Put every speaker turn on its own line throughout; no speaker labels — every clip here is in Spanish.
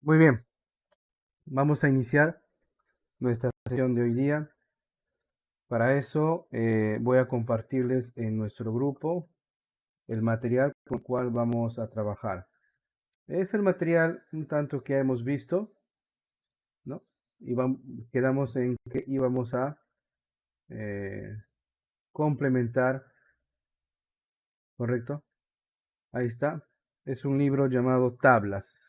Muy bien, vamos a iniciar nuestra sesión de hoy día. Para eso voy a compartirles en nuestro grupo el material con el cual vamos a trabajar. Es el material un tanto que hemos visto, ¿no? Y quedamos en que íbamos a eh, complementar, ¿correcto? Ahí está. Es un libro llamado Tablas.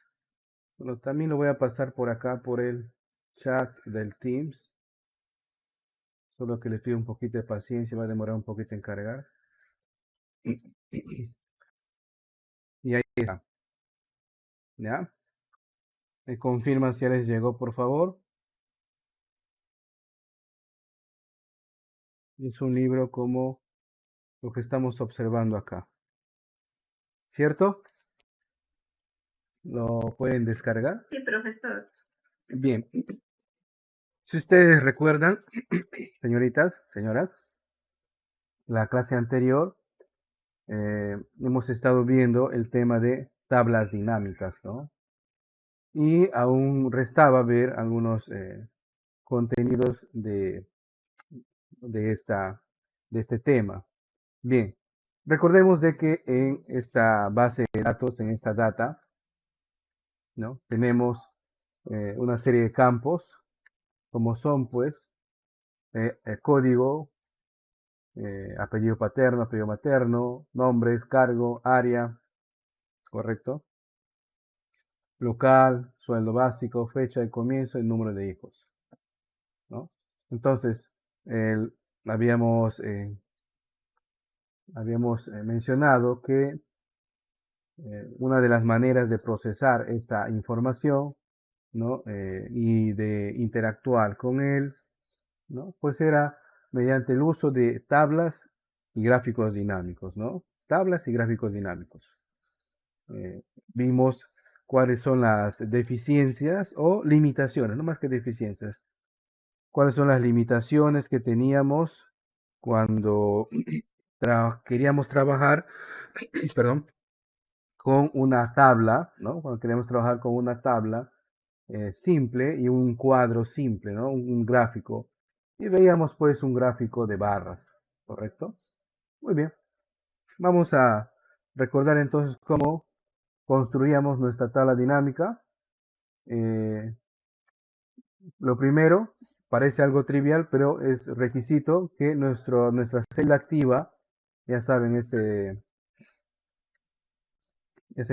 Bueno, también lo voy a pasar por acá por el chat del Teams. Solo que les pido un poquito de paciencia, va a demorar un poquito en cargar. Y ahí está. ¿Ya? Me confirman si ya les llegó, por favor. Es un libro como lo que estamos observando acá. ¿Cierto? ¿Lo pueden descargar?
Sí, profesor.
Bien. Si ustedes recuerdan, señoritas, señoras, la clase anterior hemos estado viendo el tema de tablas dinámicas, ¿no? Y aún restaba ver algunos contenidos de, esta, de este tema. Bien, recordemos de que en esta base de datos, en esta data, ¿no? Tenemos una serie de campos, como son, pues, código, apellido paterno, apellido materno, nombres, cargo, área, ¿correcto? Local, sueldo básico, fecha de comienzo y número de hijos, ¿no? Entonces, habíamos, mencionado que una de las maneras de procesar esta información, ¿no? Y de interactuar con él, ¿no? Pues era mediante el uso de tablas y gráficos dinámicos, ¿no? Tablas y gráficos dinámicos. Vimos cuáles son las deficiencias o limitaciones, no más que deficiencias. Cuáles son las limitaciones que teníamos cuando queríamos trabajar, perdón, con una tabla, ¿no? Cuando queremos trabajar con una tabla simple y un cuadro simple, ¿no? Un gráfico. Y veíamos pues un gráfico de barras, ¿correcto? Muy bien. Vamos a recordar entonces cómo construíamos nuestra tabla dinámica. Eh, lo primero, parece algo trivial, pero es requisito que nuestra celda activa, ya saben, ese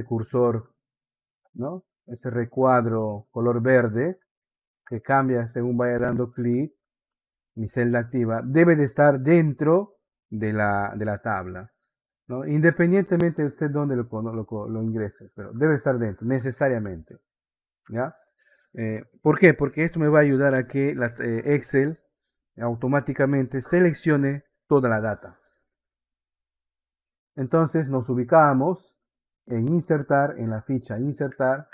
cursor, ¿no? Ese recuadro color verde que cambia según vaya dando clic, mi celda activa, debe de estar dentro de la tabla, ¿no? Independientemente de usted dónde lo ingrese, pero debe estar dentro, necesariamente, ¿ya? ¿Por qué? Porque esto me va a ayudar a que Excel automáticamente seleccione toda la data. Entonces nos ubicamos en insertar, en la ficha insertar,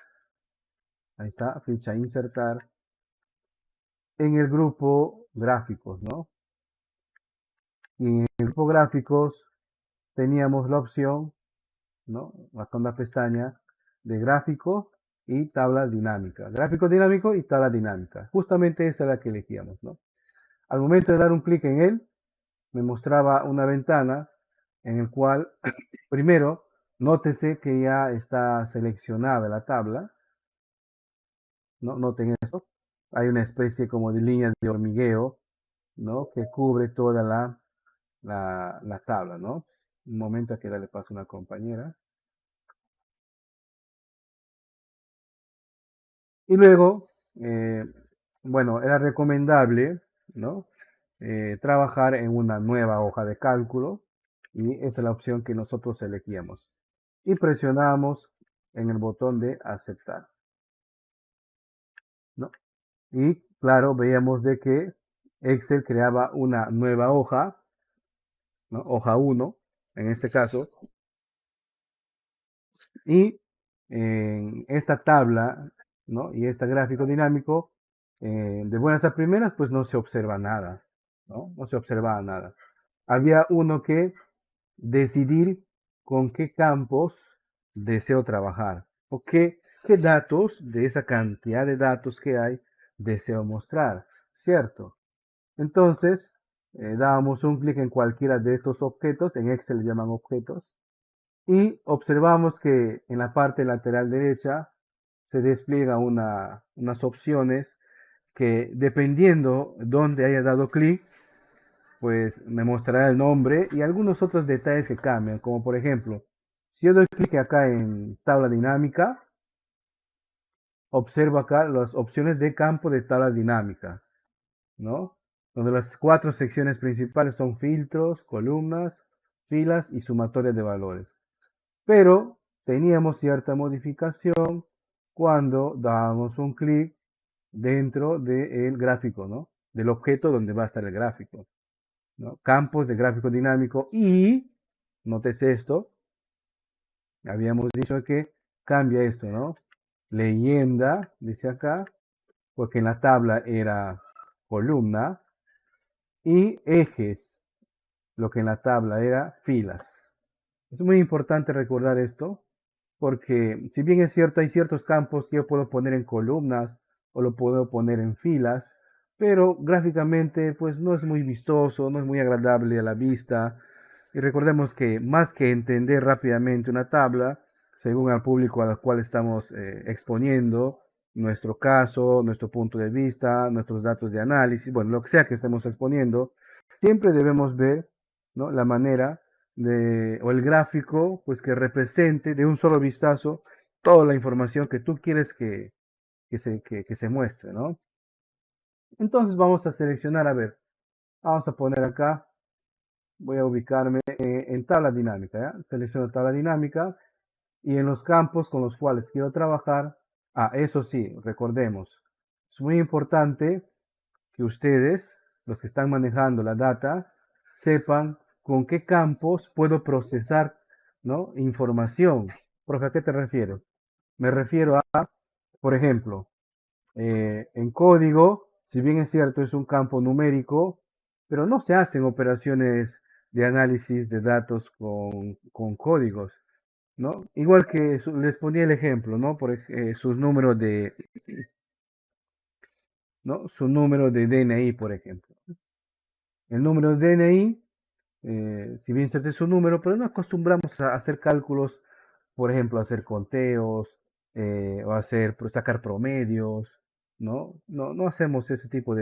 ahí está, ficha insertar, en el grupo gráficos, ¿no? Y en el grupo gráficos teníamos la opción, ¿no? Con la pestaña de gráfico y tabla dinámica. Gráfico dinámico y tabla dinámica. Justamente esa es la que elegíamos, ¿no? Al momento de dar un clic en él, me mostraba una ventana en el cual, primero, nótese que ya está seleccionada la tabla, ¿no? Noten esto. Hay una especie como de línea de hormigueo, ¿no? Que cubre toda la tabla, ¿no? Un momento, aquí le paso a una compañera. Y luego, bueno, era recomendable, ¿no? Trabajar en una nueva hoja de cálculo y esa es la opción que nosotros elegíamos. Y presionamos en el botón de aceptar, ¿no? Y claro, veíamos de que Excel creaba una nueva hoja, ¿no? Hoja 1, en este caso, y en esta tabla, ¿no? Y este gráfico dinámico, de buenas a primeras, pues no se observa nada, ¿no? No se observaba nada. Había uno que decidir con qué campos deseo trabajar o qué qué datos de esa cantidad de datos que hay deseo mostrar, ¿cierto? Entonces, damos un clic en cualquiera de estos objetos, en Excel le llaman objetos, y observamos que en la parte lateral derecha se despliega unas opciones que dependiendo dónde haya dado clic, pues me mostrará el nombre y algunos otros detalles que cambian, como por ejemplo, si yo doy clic acá en tabla dinámica, observo acá las opciones de campo de tabla dinámica, ¿no? Donde las 4 secciones principales son filtros, columnas, filas y sumatoria de valores. Pero teníamos cierta modificación cuando dábamos un clic dentro del gráfico, ¿no? Del objeto donde va a estar el gráfico, ¿no? Campos de gráfico dinámico y, notes esto, habíamos dicho que cambia esto, ¿no? Leyenda, dice acá, porque en la tabla era columna, y ejes, lo que en la tabla era filas. Es muy importante recordar esto, porque si bien es cierto, hay ciertos campos que yo puedo poner en columnas o lo puedo poner en filas, pero gráficamente pues no es muy vistoso, no es muy agradable a la vista. Y recordemos que más que entender rápidamente una tabla, según al público al cual estamos exponiendo, nuestro caso, nuestro punto de vista, nuestros datos de análisis, bueno, lo que sea que estemos exponiendo, siempre debemos ver, ¿no?, la manera o el gráfico, pues que represente de un solo vistazo toda la información que tú quieres que se muestre, ¿no? Entonces vamos a seleccionar, a ver, vamos a poner acá, voy a ubicarme en tabla dinámica, ¿ya? Selecciono tabla dinámica y en los campos con los cuales quiero trabajar, eso sí, recordemos, es muy importante que ustedes, los que están manejando la data, sepan con qué campos puedo procesar, ¿no?, información. Profe, ¿a qué te refieres? Me refiero a, por ejemplo, en código, si bien es cierto, es un campo numérico, pero no se hacen operaciones de análisis de datos con códigos, ¿no? Igual que les ponía el ejemplo, ¿no? Sus números ¿no? Su número de DNI, por ejemplo. El número de DNI, si bien se es un número, pero no acostumbramos a hacer cálculos, por ejemplo, hacer conteos o sacar promedios, ¿no? No hacemos ese tipo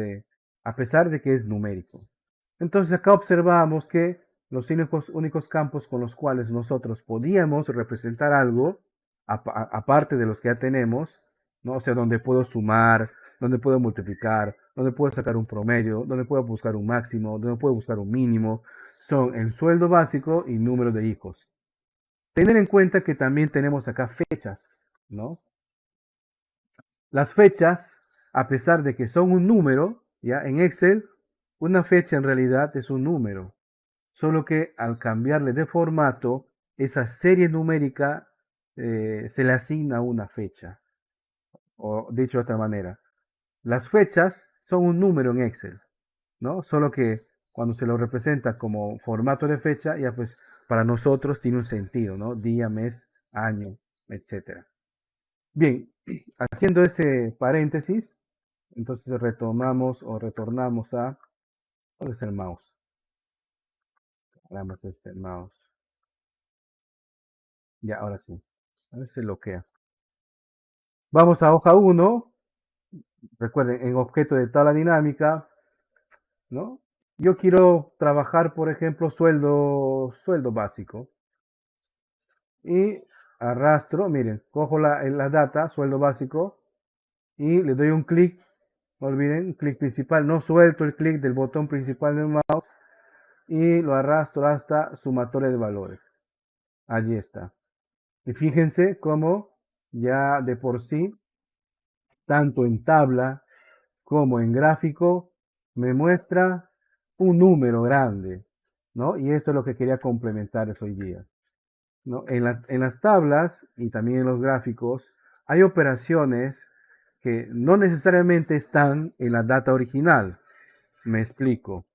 a pesar de que es numérico. Entonces acá observamos que los únicos campos con los cuales nosotros podíamos representar algo, aparte de los que ya tenemos, ¿no? O sea, donde puedo sumar, donde puedo multiplicar, donde puedo sacar un promedio, donde puedo buscar un máximo, donde puedo buscar un mínimo, son el sueldo básico y número de hijos. Tener en cuenta que también tenemos acá fechas, ¿no? Las fechas, a pesar de que son un número, ya en Excel, una fecha en realidad es un número, solo que al cambiarle de formato, esa serie numérica se le asigna una fecha. O dicho de otra manera, las fechas son un número en Excel, ¿no? Solo que cuando se lo representa como formato de fecha, ya pues para nosotros tiene un sentido, ¿no? Día, mes, año, etcétera. Bien, haciendo ese paréntesis, entonces retomamos o retornamos a... ¿Dónde es el mouse? Hagamos este mouse. Ya, ahora sí. A ver si bloquea. Vamos a hoja 1. Recuerden, en objeto de tabla dinámica, ¿no? Yo quiero trabajar, por ejemplo, sueldo básico. Y arrastro, miren, cojo la data, sueldo básico, y le doy un clic. No olviden, clic principal. No suelto el clic del botón principal del mouse y lo arrastro hasta sumatoria de valores. Allí está. Y fíjense cómo ya de por sí, tanto en tabla como en gráfico, me muestra un número grande, ¿no? Y esto es lo que quería complementar hoy día, ¿no? En las tablas y también en los gráficos hay operaciones que no necesariamente están en la data original. Me explico.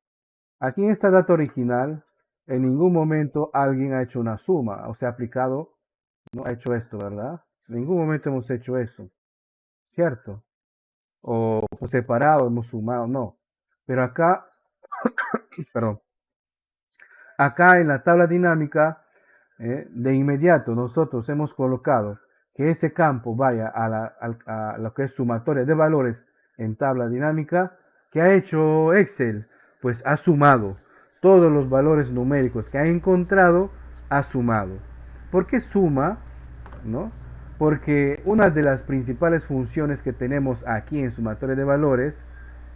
Aquí en esta data original, en ningún momento alguien ha hecho una suma, o sea, aplicado, no ha hecho esto, ¿verdad? En ningún momento hemos hecho eso, ¿cierto? O por separado hemos sumado, no. Pero acá, perdón, acá en la tabla dinámica, de inmediato nosotros hemos colocado que ese campo vaya a lo que es sumatoria de valores en tabla dinámica. ¿Qué ha hecho Excel? Pues ha sumado todos los valores numéricos que ha encontrado, ha sumado. ¿Por qué suma? ¿No? Porque una de las principales funciones que tenemos aquí en sumatoria de valores,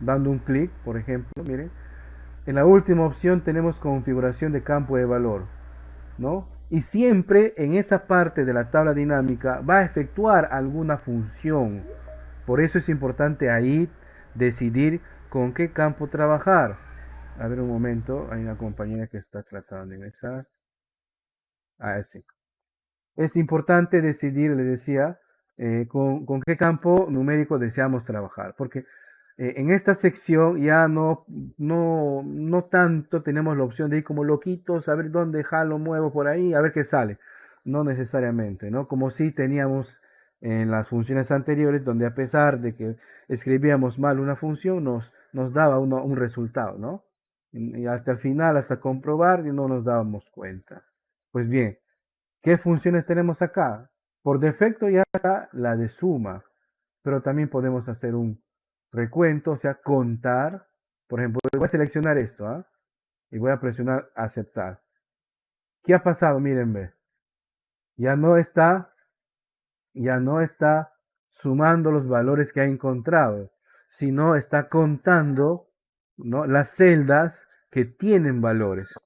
dando un clic, por ejemplo, miren, en la última opción tenemos configuración de campo de valor, ¿no? Y siempre en esa parte de la tabla dinámica va a efectuar alguna función. Por eso es importante ahí decidir con qué campo trabajar. A ver un momento, hay una compañera que está tratando de ingresar. Ah, sí. Es importante decidir, le decía, con qué campo numérico deseamos trabajar, porque en esta sección ya no tanto tenemos la opción de ir como loquitos, a ver dónde jalo, muevo por ahí, a ver qué sale. No necesariamente, ¿no? Como si teníamos en las funciones anteriores, donde a pesar de que escribíamos mal una función, nos daba un resultado, ¿no? Y hasta el final, hasta comprobar, y no nos dábamos cuenta. Pues bien, ¿qué funciones tenemos acá? Por defecto ya está la de suma, pero también podemos hacer un recuento, o sea, contar. Por ejemplo, voy a seleccionar esto, ¿ah? Y voy a presionar aceptar. ¿Qué ha pasado? Miren, ve. Ya no está, ya no está sumando los valores que ha encontrado, sino está contando, ¿no?, las celdas que tienen valores.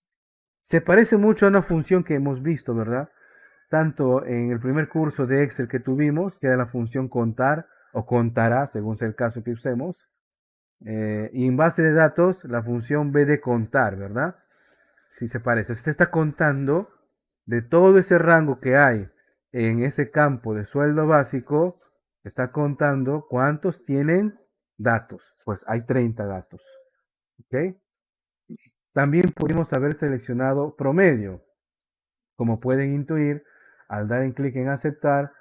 Se parece mucho a una función que hemos visto, ¿verdad? Tanto en el primer curso de Excel que tuvimos, que era la función contar o contará, según sea el caso que usemos, y en base de datos, la función B de contar, ¿verdad? Si se parece. Usted está contando de todo ese rango que hay en ese campo de sueldo básico, está contando cuántos tienen datos. Pues hay 30 datos. ¿Ok? También pudimos haber seleccionado promedio. Como pueden intuir, al dar en clic en aceptar,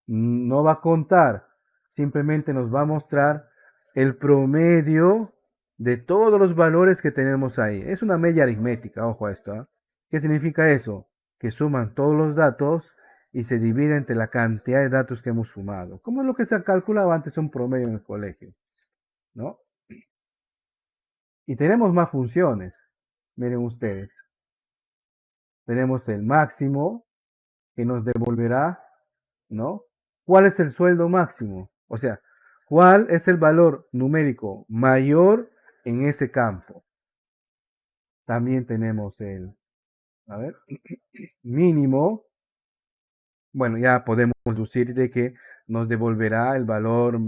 no va a contar, simplemente nos va a mostrar el promedio de todos los valores que tenemos ahí. Es una media aritmética, ojo a esto, ¿eh? ¿Qué significa eso? Que suman todos los datos y se divide entre la cantidad de datos que hemos sumado. Como es lo que se calculaba antes un promedio en el colegio, ¿no? Y tenemos más funciones. Miren ustedes. Tenemos el máximo, que nos devolverá, ¿no? ¿Cuál es el sueldo máximo? O sea, ¿cuál es el valor numérico mayor en ese campo? También tenemos el, a ver, mínimo. Bueno, ya podemos deducir de que nos devolverá el valor,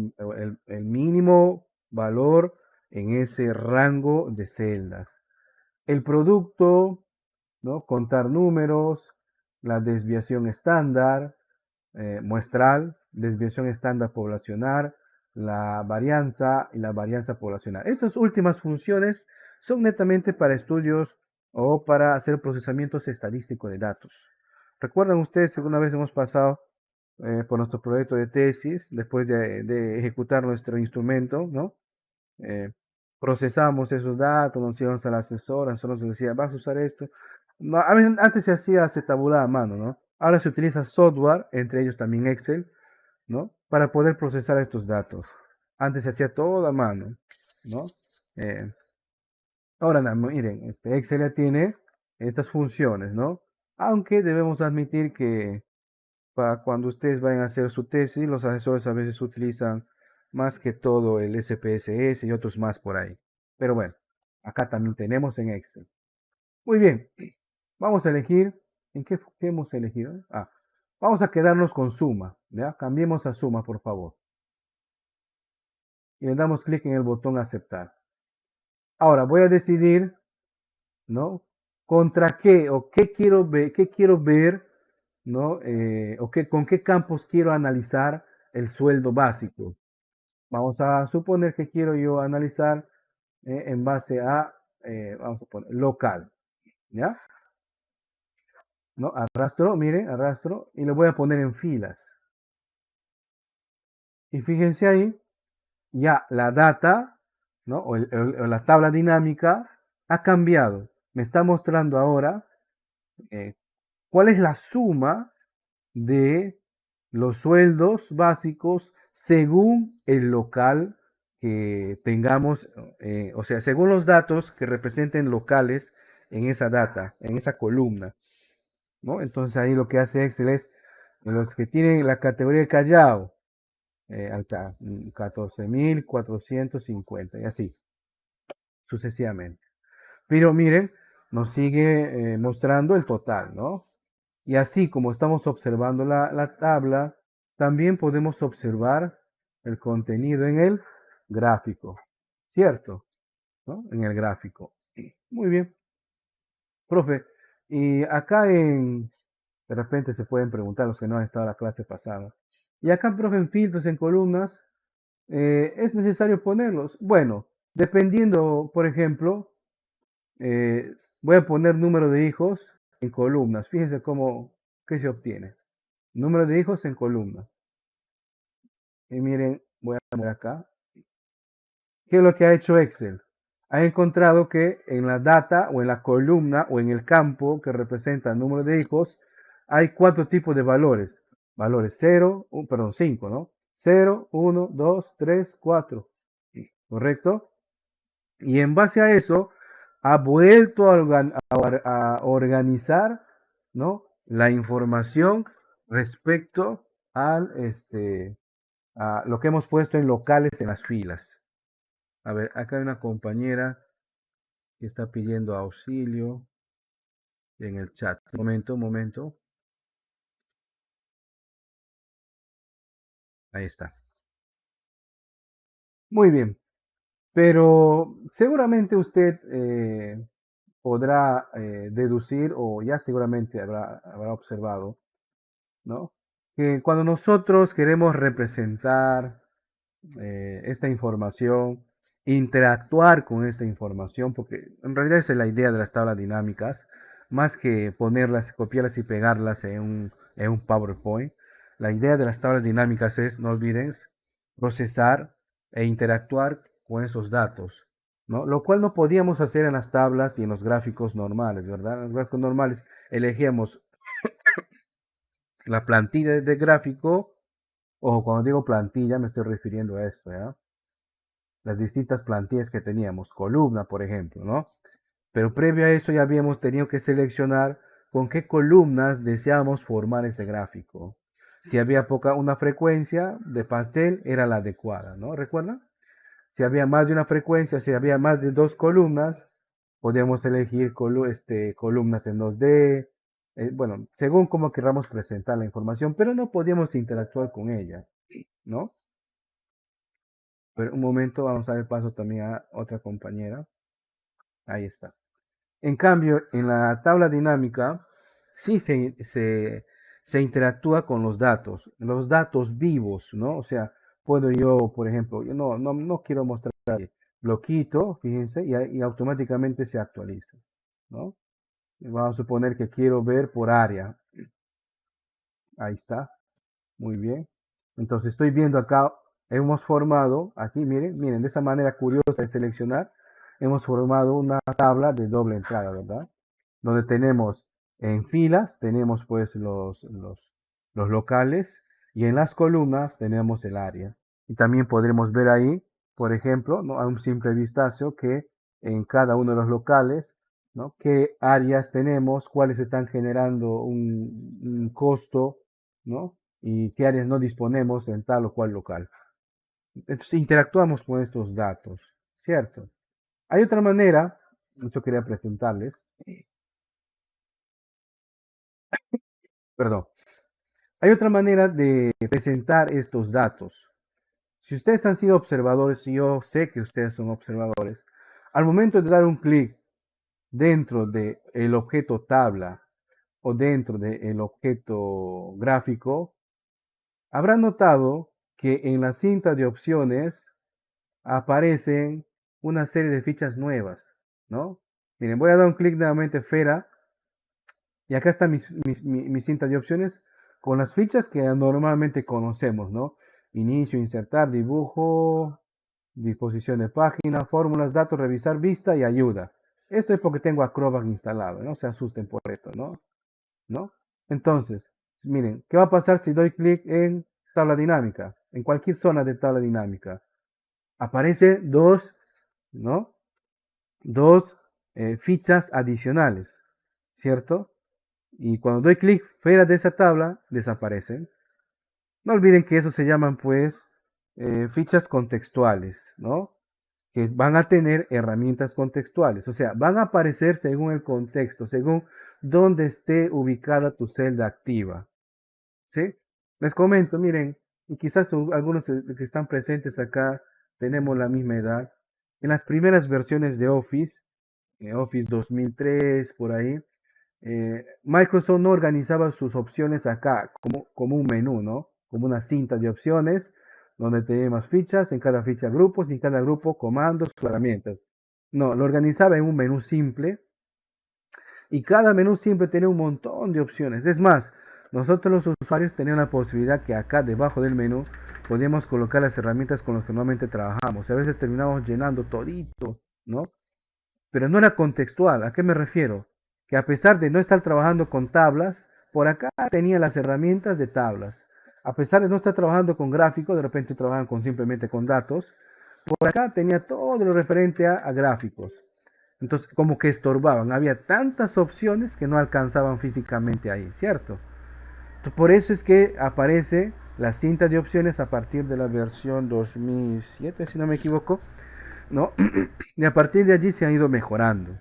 el mínimo valor en ese rango de celdas. El producto, ¿no? Contar números, la desviación estándar, muestral, desviación estándar poblacional, la varianza y la varianza poblacional. Estas últimas funciones son netamente para estudios o para hacer procesamientos estadísticos de datos. ¿Recuerdan ustedes que alguna vez hemos pasado por nuestro proyecto de tesis, después de ejecutar nuestro instrumento, ¿no? Eh, Procesamos esos datos, nos íbamos al asesor, el asesor nos decía, vas a usar esto. No, a veces, antes se tabulaba a mano, ¿no? Ahora se utiliza software, entre ellos también Excel, ¿no? Para poder procesar estos datos. Antes se hacía todo a mano, ¿no? Eh, Ahora, miren, este Excel ya tiene estas funciones, ¿no? Aunque debemos admitir que para cuando ustedes vayan a hacer su tesis, los asesores a veces utilizan más que todo el SPSS y otros más por ahí. Pero bueno, acá también tenemos en Excel. Muy bien, vamos a elegir, ¿qué hemos elegido? Ah, vamos a quedarnos con suma, ¿ya? Cambiemos a suma, por favor. Y le damos clic en el botón aceptar. Ahora voy a decidir, ¿no? Contra qué o qué quiero ver, ¿no? Con qué campos quiero analizar el sueldo básico. Vamos a suponer que quiero yo analizar en base a, vamos a poner, local, ¿ya? ¿No? Arrastro, mire, arrastro y lo voy a poner en filas. Y fíjense ahí, ya la data, ¿no? O la tabla dinámica ha cambiado. Me está mostrando ahora eh, cuál es la suma de los sueldos básicos según el local que tengamos, o sea, según los datos que representen locales en esa data, en esa columna, ¿no? Entonces ahí lo que hace Excel es, los que tienen la categoría de Callao, alta, 14.450 y así, sucesivamente. Pero miren, nos sigue mostrando el total, ¿no? Y así como estamos observando la tabla, también podemos observar el contenido en el gráfico, ¿cierto? ¿No? En el gráfico. Muy bien, profe. Y acá de repente se pueden preguntar los que no han estado en la clase pasada. Y acá, profe, en filtros, en columnas, ¿es necesario ponerlos? Bueno, dependiendo, por ejemplo, voy a poner número de hijos en columnas. Fíjense cómo, qué se obtiene. Número de hijos en columnas. Y miren, voy a poner acá. ¿Qué es lo que ha hecho Excel? Ha encontrado que en la data o en la columna o en el campo que representa el número de hijos hay cuatro tipos de valores. Valores 0, perdón, 5, ¿no? 0, 1, 2, 3, 4. ¿Correcto? Y en base a eso ha vuelto a organizar, ¿no? La información respecto a lo que hemos puesto en locales en las filas. A ver, acá hay una compañera que está pidiendo auxilio en el chat. Un momento, un momento. Ahí está. Muy bien. Pero seguramente usted podrá deducir o ya seguramente habrá observado, ¿no? Que cuando nosotros queremos representar esta información, interactuar con esta información, porque en realidad esa es la idea de las tablas dinámicas, más que ponerlas, copiarlas y pegarlas en un PowerPoint. La idea de las tablas dinámicas es, no olviden, procesar e interactuar con esos datos, ¿no? Lo cual no podíamos hacer en las tablas y en los gráficos normales, ¿verdad? En los gráficos normales elegíamos la plantilla de gráfico, o cuando digo plantilla me estoy refiriendo a esto, ¿ya? Las distintas plantillas que teníamos, columna, por ejemplo, ¿no? Pero previo a eso ya habíamos tenido que seleccionar con qué columnas deseábamos formar ese gráfico. Si había una frecuencia de pastel, era la adecuada, ¿no? ¿Recuerdan? Si había más de una frecuencia, si había más de dos columnas, podíamos elegir columnas en 2D, bueno, según cómo queramos presentar la información, pero no podíamos interactuar con ella, ¿no? Pero un momento, vamos a dar paso también a otra compañera. Ahí está. En cambio, en la tabla dinámica, sí se interactúa con los datos vivos, ¿no? O sea, puedo yo, por ejemplo, yo no quiero mostrar, lo quito, fíjense, y automáticamente se actualiza, ¿no? Vamos a suponer que quiero ver por área. Ahí está, muy bien. Entonces estoy viendo acá, hemos formado, aquí miren, de esa manera curiosa de seleccionar, hemos formado una tabla de doble entrada, ¿verdad? Donde tenemos en filas, tenemos pues los locales y en las columnas tenemos el área. Y también podremos ver ahí, por ejemplo, ¿no? A un simple vistazo que en cada uno de los locales, ¿no? Qué áreas tenemos, cuáles están generando un costo, ¿no? Y qué áreas no disponemos en tal o cual local. Entonces interactuamos con estos datos, ¿cierto? Hay otra manera, yo quería presentarles, perdón, hay otra manera de presentar estos datos. Si ustedes han sido observadores, y yo sé que ustedes son observadores, al momento de dar un clic dentro del objeto tabla o dentro del objeto gráfico, habrán notado que en la cinta de opciones aparecen una serie de fichas nuevas, ¿no? Miren, voy a dar un clic nuevamente Fera y acá está mi cinta de opciones con las fichas que normalmente conocemos, ¿no? inicio, insertar, dibujo, disposición de página, fórmulas, datos, revisar, vista y ayuda. Esto es porque tengo Acrobat instalado, no se asusten por esto, ¿no? Entonces, miren, ¿qué va a pasar si doy clic en tabla dinámica? En cualquier zona de tabla dinámica. Aparece ¿no? Dos fichas adicionales, ¿cierto? Y cuando doy clic fuera de esa tabla, desaparecen. No olviden que eso se llaman, pues, fichas contextuales, ¿no? Que van a tener herramientas contextuales, o sea, van a aparecer según el contexto, según dónde esté ubicada tu celda activa, ¿sí? Les comento, miren, y quizás algunos que están presentes acá tenemos la misma edad. En las primeras versiones de Office, Office 2003, por ahí, Microsoft no organizaba sus opciones acá como un menú, ¿no? Como una cinta de opciones donde teníamos fichas, en cada ficha grupos y en cada grupo comandos o herramientas. No, lo organizaba en un menú simple y cada menú simple tenía un montón de opciones. Es más, nosotros los usuarios teníamos la posibilidad que acá debajo del menú podíamos colocar las herramientas con las que normalmente trabajamos. Y a veces terminamos llenando todito, ¿no? Pero no era contextual. ¿A qué me refiero? Que a pesar de no estar trabajando con tablas, por acá tenía las herramientas de tablas. A pesar de no estar trabajando con gráficos, de repente trabajaban simplemente con datos, por acá tenía todo lo referente a gráficos. Entonces, como que estorbaban. Había tantas opciones que no alcanzaban físicamente ahí, ¿cierto? Entonces, por eso es que aparece la cinta de opciones a partir de la versión 2007, si no me equivoco, ¿no? Y a partir de allí se han ido mejorando.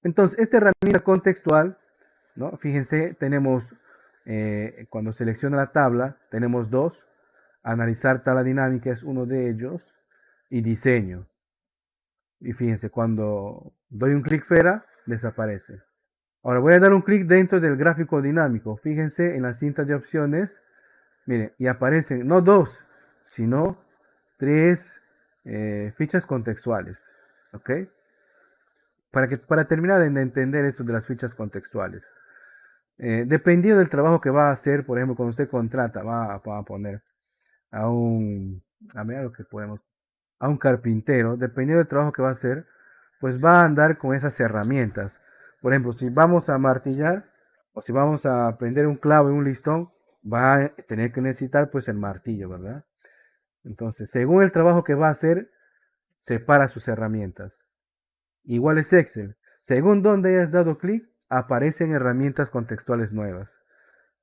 Entonces, esta herramienta contextual, ¿no? Fíjense, tenemos, cuando selecciona la tabla, tenemos dos. Analizar tabla dinámica es uno de ellos. Y diseño. Y fíjense, cuando doy un clic fuera, desaparece. Ahora voy a dar un clic dentro del gráfico dinámico. Fíjense en la cinta de opciones. Miren, y aparecen no dos, sino tres fichas contextuales. ¿Ok? Para terminar de entender esto de las fichas contextuales. Dependiendo del trabajo que va a hacer, por ejemplo, cuando usted contrata, va a poner a a ver lo que podemos, a un carpintero, dependiendo del trabajo que va a hacer, pues va a andar con esas herramientas. Por ejemplo, si vamos a martillar o si vamos a prender un clavo en un listón, va a tener que necesitar pues el martillo, ¿verdad? Entonces, según el trabajo que va a hacer, separa sus herramientas. Igual es Excel. Según donde hayas dado clic, aparecen herramientas contextuales nuevas,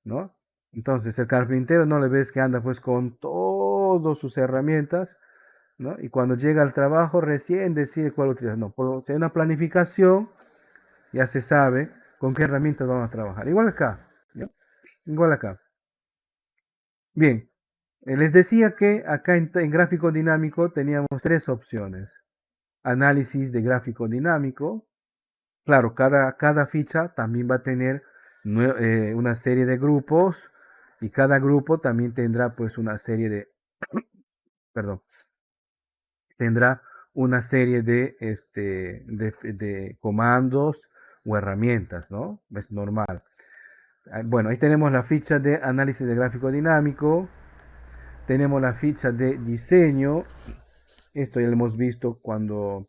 ¿no? Entonces, el carpintero no le ves que anda pues con todas sus herramientas, ¿no? Y cuando llega al trabajo recién decide cuál utilizar. No, si hay una planificación, ya se sabe con qué herramientas vamos a trabajar. Igual acá, ¿ya? Igual acá. Bien, les decía que acá en gráfico dinámico teníamos tres opciones. Análisis de gráfico dinámico. Claro, cada ficha también va a tener una serie de grupos y cada grupo también tendrá pues una serie de, perdón, tendrá una serie de comandos o herramientas, ¿no? Es normal. Bueno, ahí tenemos la ficha de análisis de gráfico dinámico, tenemos la ficha de diseño, esto ya lo hemos visto cuando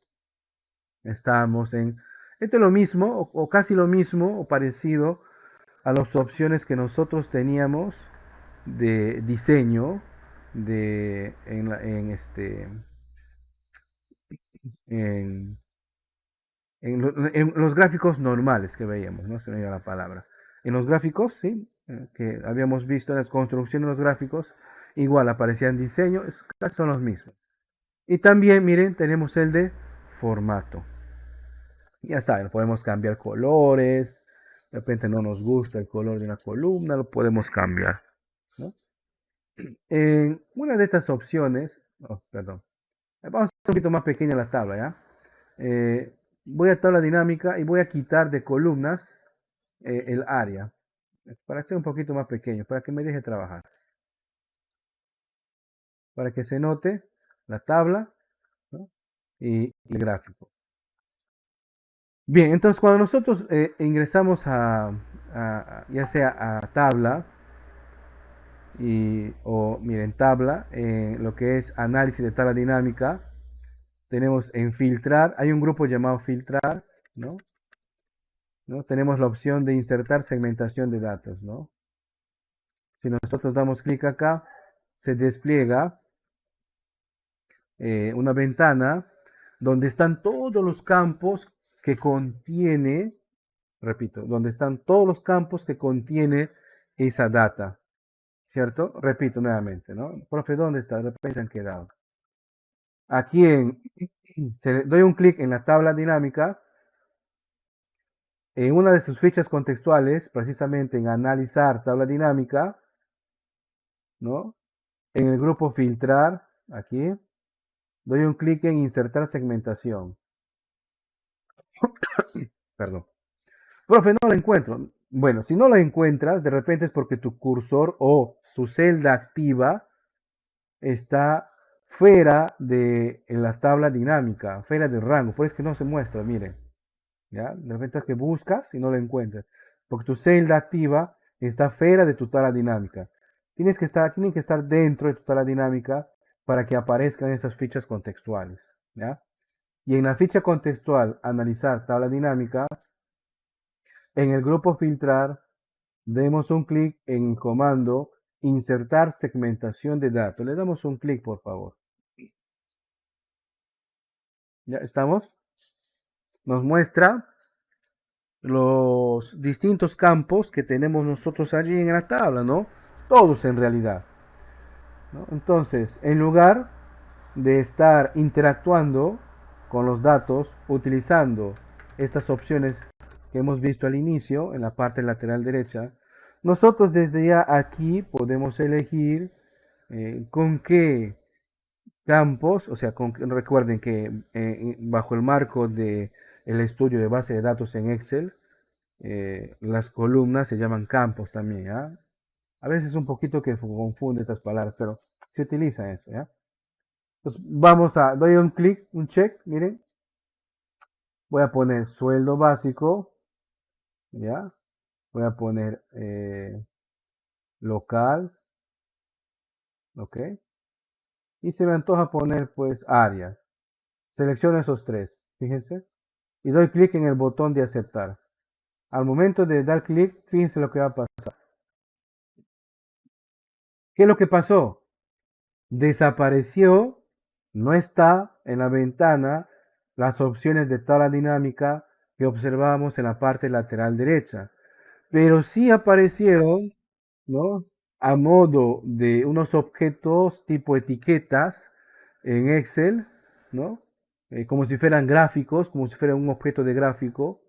estábamos en, esto es lo mismo o casi lo mismo o parecido a las opciones que nosotros teníamos de diseño en, en los gráficos normales que veíamos, no se me dio la palabra. En los gráficos, sí, que habíamos visto en las construcciones de los gráficos, igual aparecían diseños, casi son los mismos. Y también, miren, tenemos el de formato. Ya saben, podemos cambiar colores, de repente no nos gusta el color de una columna, lo podemos cambiar, ¿no? En una de estas opciones, oh, perdón, vamos a hacer un poquito más pequeña la tabla, ¿ya? Voy a tabla dinámica y voy a quitar de columnas el área, para hacer un poquito más pequeño, para que me deje trabajar, para que se note la tabla, ¿no? Y el gráfico. Bien, entonces cuando nosotros ingresamos ya sea a tabla, o miren, tabla, lo que es análisis de tabla dinámica, tenemos en filtrar, hay un grupo llamado filtrar, ¿no? ¿No? Tenemos la opción de insertar segmentación de datos, ¿no? Si nosotros damos clic acá, se despliega una ventana donde están todos los campos que contiene, repito, donde están todos los campos que contiene esa data, ¿cierto? Repito nuevamente, ¿no? Profe, ¿dónde está? De repente han quedado. Aquí doy un clic en la tabla dinámica, en una de sus fichas contextuales, precisamente en analizar tabla dinámica, ¿no? En el grupo filtrar, aquí, doy un clic en insertar segmentación. Perdón. Profe, no la encuentro. Bueno, si no la encuentras, de repente es porque tu cursor o su celda activa está fuera de la tabla dinámica, fuera del rango. Por eso es que no se muestra, miren. ¿Ya? De repente es que buscas y no la encuentras. Porque tu celda activa está fuera de tu tabla dinámica. Tienen que estar dentro de tu tabla dinámica para que aparezcan esas fichas contextuales. ¿Ya? Y en la ficha contextual, analizar tabla dinámica, en el grupo filtrar, demos un clic en el comando insertar segmentación de datos. Le damos un clic, por favor. ¿Ya estamos? Nos muestra los distintos campos que tenemos nosotros allí en la tabla, ¿no? Todos en realidad, ¿no? Entonces, en lugar de estar interactuando con los datos utilizando estas opciones que hemos visto al inicio en la parte lateral derecha, nosotros desde ya aquí podemos elegir con qué campos, o sea, recuerden que bajo el marco de el estudio de base de datos en Excel, las columnas se llaman campos también, ¿ya? A veces un poquito que confunde estas palabras, pero se utiliza eso, ¿ya? Entonces doy un clic, un check, miren, voy a poner sueldo básico, ¿ya? Voy a poner local, ¿ok? Y se me antoja poner pues área. Selecciono esos tres, fíjense, y doy clic en el botón de aceptar. Al momento de dar clic, fíjense lo que va a pasar. ¿Qué es lo que pasó? Desapareció, no está en la ventana las opciones de tabla dinámica que observábamos en la parte lateral derecha, pero sí aparecieron, ¿no? A modo de unos objetos tipo etiquetas en Excel, ¿no? Como si fueran gráficos, como si fuera un objeto de gráfico.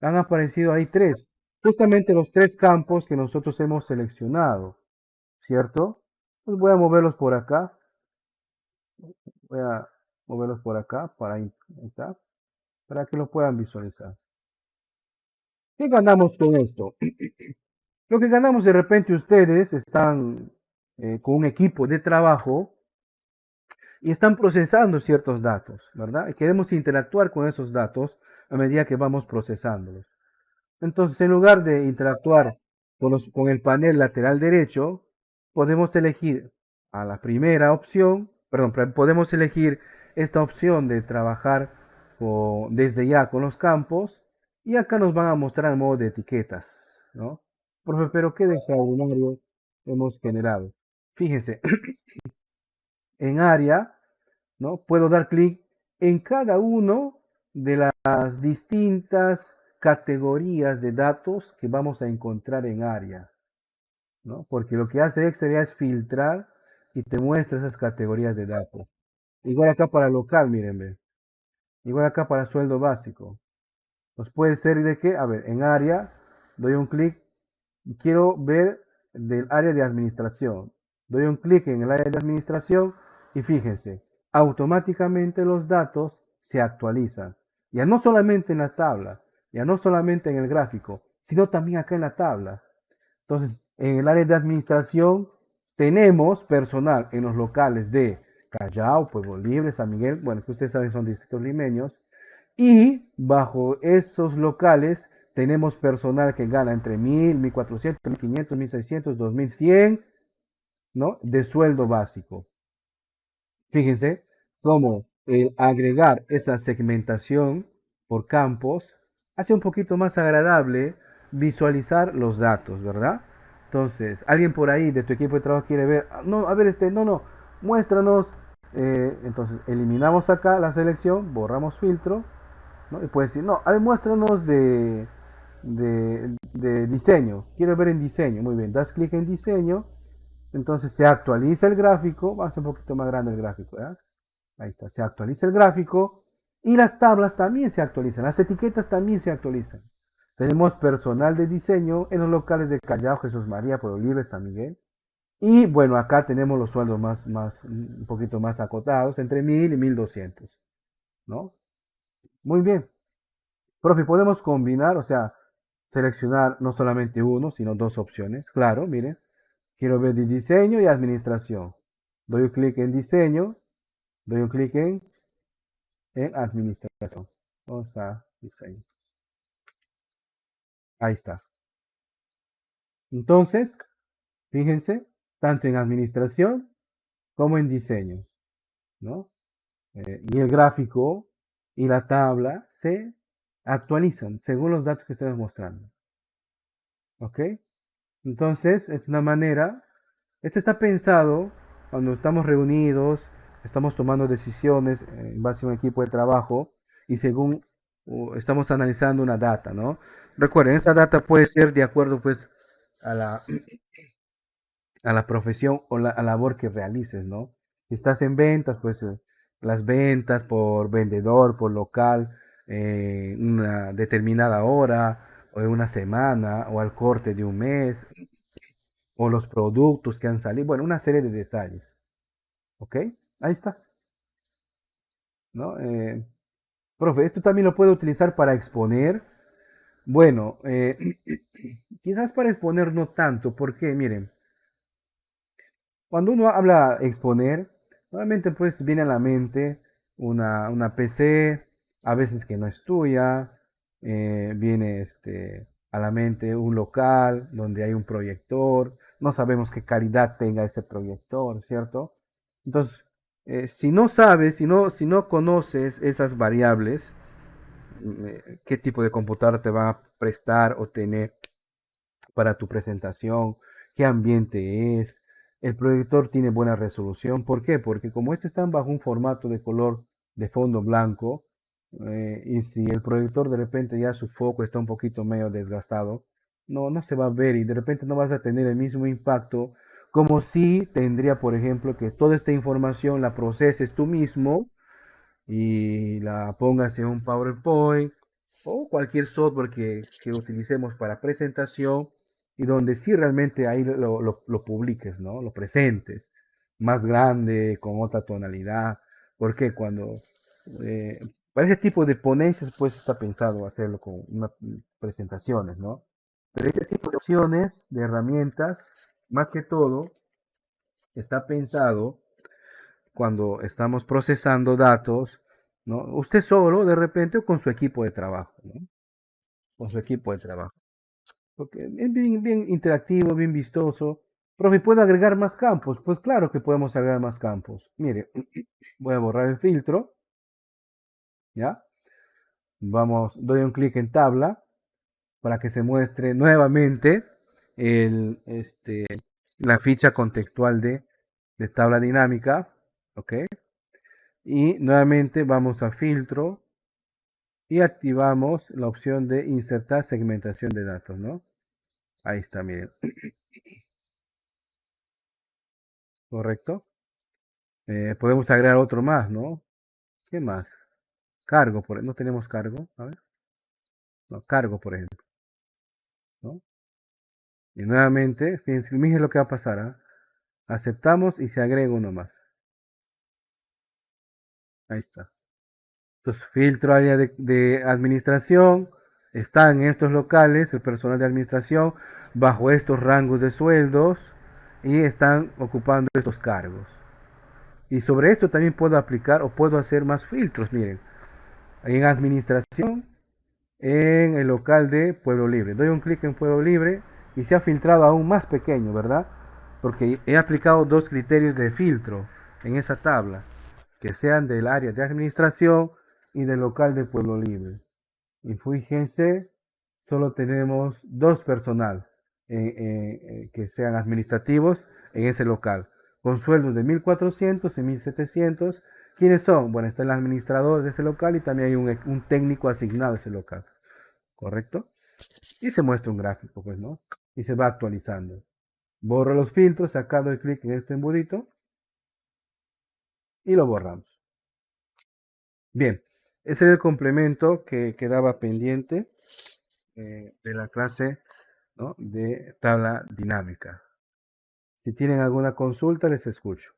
Han aparecido ahí tres, justamente los tres campos que nosotros hemos seleccionado, ¿cierto? Pues voy a moverlos por acá. Voy a moverlos por acá para que lo puedan visualizar. ¿Qué ganamos con esto? Lo que ganamos de repente ustedes están con un equipo de trabajo y están procesando ciertos datos, ¿verdad? Y queremos interactuar con esos datos a medida que vamos procesándolos. Entonces, en lugar de interactuar con el panel lateral derecho, podemos elegir a la primera opción, perdón, podemos elegir esta opción de trabajar desde ya con los campos y acá nos van a mostrar el modo de etiquetas, ¿no? Profe, pero qué de extraordinario hemos generado. Fíjense, en área, ¿no? Puedo dar clic en cada uno de las distintas categorías de datos que vamos a encontrar en área, ¿no? Porque lo que hace Excel ya es filtrar y te muestra esas categorías de datos. Igual acá para local, miren, ve. Igual acá para sueldo básico. Pues puede ser de que, a ver, en área, doy un clic y quiero ver del área de administración. Doy un clic en el área de administración y fíjense, automáticamente los datos se actualizan. Ya no solamente en la tabla, ya no solamente en el gráfico, sino también acá en la tabla. Entonces, en el área de administración tenemos personal en los locales de Callao, Pueblo Libre, San Miguel, bueno, que ustedes saben son distritos limeños, y bajo esos locales tenemos personal que gana entre 1.000, 1.400, 1.500, 1.600, 2.100 ¿no? De sueldo básico. Fíjense cómo el agregar esa segmentación por campos hace un poquito más agradable visualizar los datos, ¿verdad? Entonces, alguien por ahí de tu equipo de trabajo quiere ver, no, a ver, no, muéstranos. Entonces, eliminamos acá la selección, borramos filtro, ¿no? Y puedes decir, no, a ver, muéstranos de diseño. Quiero ver en diseño. Muy bien, das clic en diseño. Entonces se actualiza el gráfico. Va a ser un poquito más grande el gráfico. ¿Ya? Ahí está, se actualiza el gráfico. Y las tablas también se actualizan. Las etiquetas también se actualizan. Tenemos personal de diseño en los locales de Callao, Jesús María, Pueblo Libre, San Miguel. Y bueno, acá tenemos los sueldos un poquito más acotados, entre 1000 y 1200, ¿no? Muy bien. Profe, podemos combinar, o sea, seleccionar no solamente uno, sino dos opciones. Claro, miren, quiero ver de diseño y administración. Doy un clic en diseño, doy un clic en administración. ¿Dónde está diseño? Ahí está. Entonces, fíjense, tanto en administración como en diseño, ¿no? Y el gráfico y la tabla se actualizan según los datos que estamos mostrando. ¿Ok? Entonces, es una manera, este está pensado cuando estamos reunidos, estamos tomando decisiones en base a un equipo de trabajo y según estamos analizando una data, ¿no? Recuerden, esa data puede ser de acuerdo pues a la profesión o la labor que realices, ¿no? Si estás en ventas, pues las ventas por vendedor, por local, una determinada hora o en una semana o al corte de un mes o los productos que han salido, bueno, una serie de detalles, ¿ok? Ahí está, ¿no? Profe, esto también lo puedo utilizar para exponer. Bueno, quizás para exponer no tanto, porque miren, cuando uno habla exponer, normalmente pues viene a la mente una PC, a veces que no es tuya, viene a la mente un local donde hay un proyector, no sabemos qué calidad tenga ese proyector, ¿cierto? Entonces, si no sabes, si no conoces esas variables, qué tipo de computadora te va a prestar o tener para tu presentación, qué ambiente es. El proyector tiene buena resolución. ¿Por qué? Porque como este está bajo un formato de color de fondo blanco, y si el proyector de repente ya su foco está un poquito medio desgastado, no se va a ver y de repente no vas a tener el mismo impacto como si tendría, por ejemplo, que toda esta información la proceses tú mismo y la pongas en un PowerPoint o cualquier software que utilicemos para presentación y donde sí realmente ahí lo publiques, ¿no? Lo presentes más grande, con otra tonalidad, porque cuando eh, para ese tipo de ponencias pues está pensado hacerlo con unas presentaciones, ¿no? Pero ese tipo de opciones, de herramientas, más que todo, está pensado cuando estamos procesando datos, ¿no? Usted solo, de repente, o con su equipo de trabajo, ¿no? Con su equipo de trabajo. Porque es bien, bien interactivo, bien vistoso. Profe, ¿puedo agregar más campos? Pues claro que podemos agregar más campos. Mire, voy a borrar el filtro, ¿ya? Doy un clic en tabla para que se muestre nuevamente el, la ficha contextual de tabla dinámica, ¿ok? Y nuevamente vamos a filtro y activamos la opción de insertar segmentación de datos, ¿no? Ahí está, miren, correcto. Podemos agregar otro más, ¿no? ¿Qué más? Cargo, no tenemos cargo, a ver, no, cargo, por ejemplo, ¿no? Y nuevamente, fíjense, miren lo que va a pasar, ¿ah? Aceptamos y se agrega uno más. Ahí está. Entonces, filtro área de administración, están en estos locales, el personal de administración, bajo estos rangos de sueldos y están ocupando estos cargos. Y sobre esto también puedo aplicar o puedo hacer más filtros. Miren, en administración, en el local de Pueblo Libre. Doy un clic en Pueblo Libre y se ha filtrado aún más pequeño, ¿verdad? porque he aplicado dos criterios de filtro en esa tabla, que sean del área de administración y del local de Pueblo Libre. Y fíjense, solo tenemos dos personal que sean administrativos en ese local, con sueldos de 1.400 y 1.700. ¿Quiénes son? Bueno, está el administrador de ese local y también hay un técnico asignado a ese local, ¿correcto? Y se muestra un gráfico, pues, ¿no? Y se va actualizando. Borro los filtros, sacando el clic en este embudito y lo borramos. Bien, ese es el complemento que quedaba pendiente de la clase, ¿no?, de tabla dinámica. Si tienen alguna consulta, les escucho.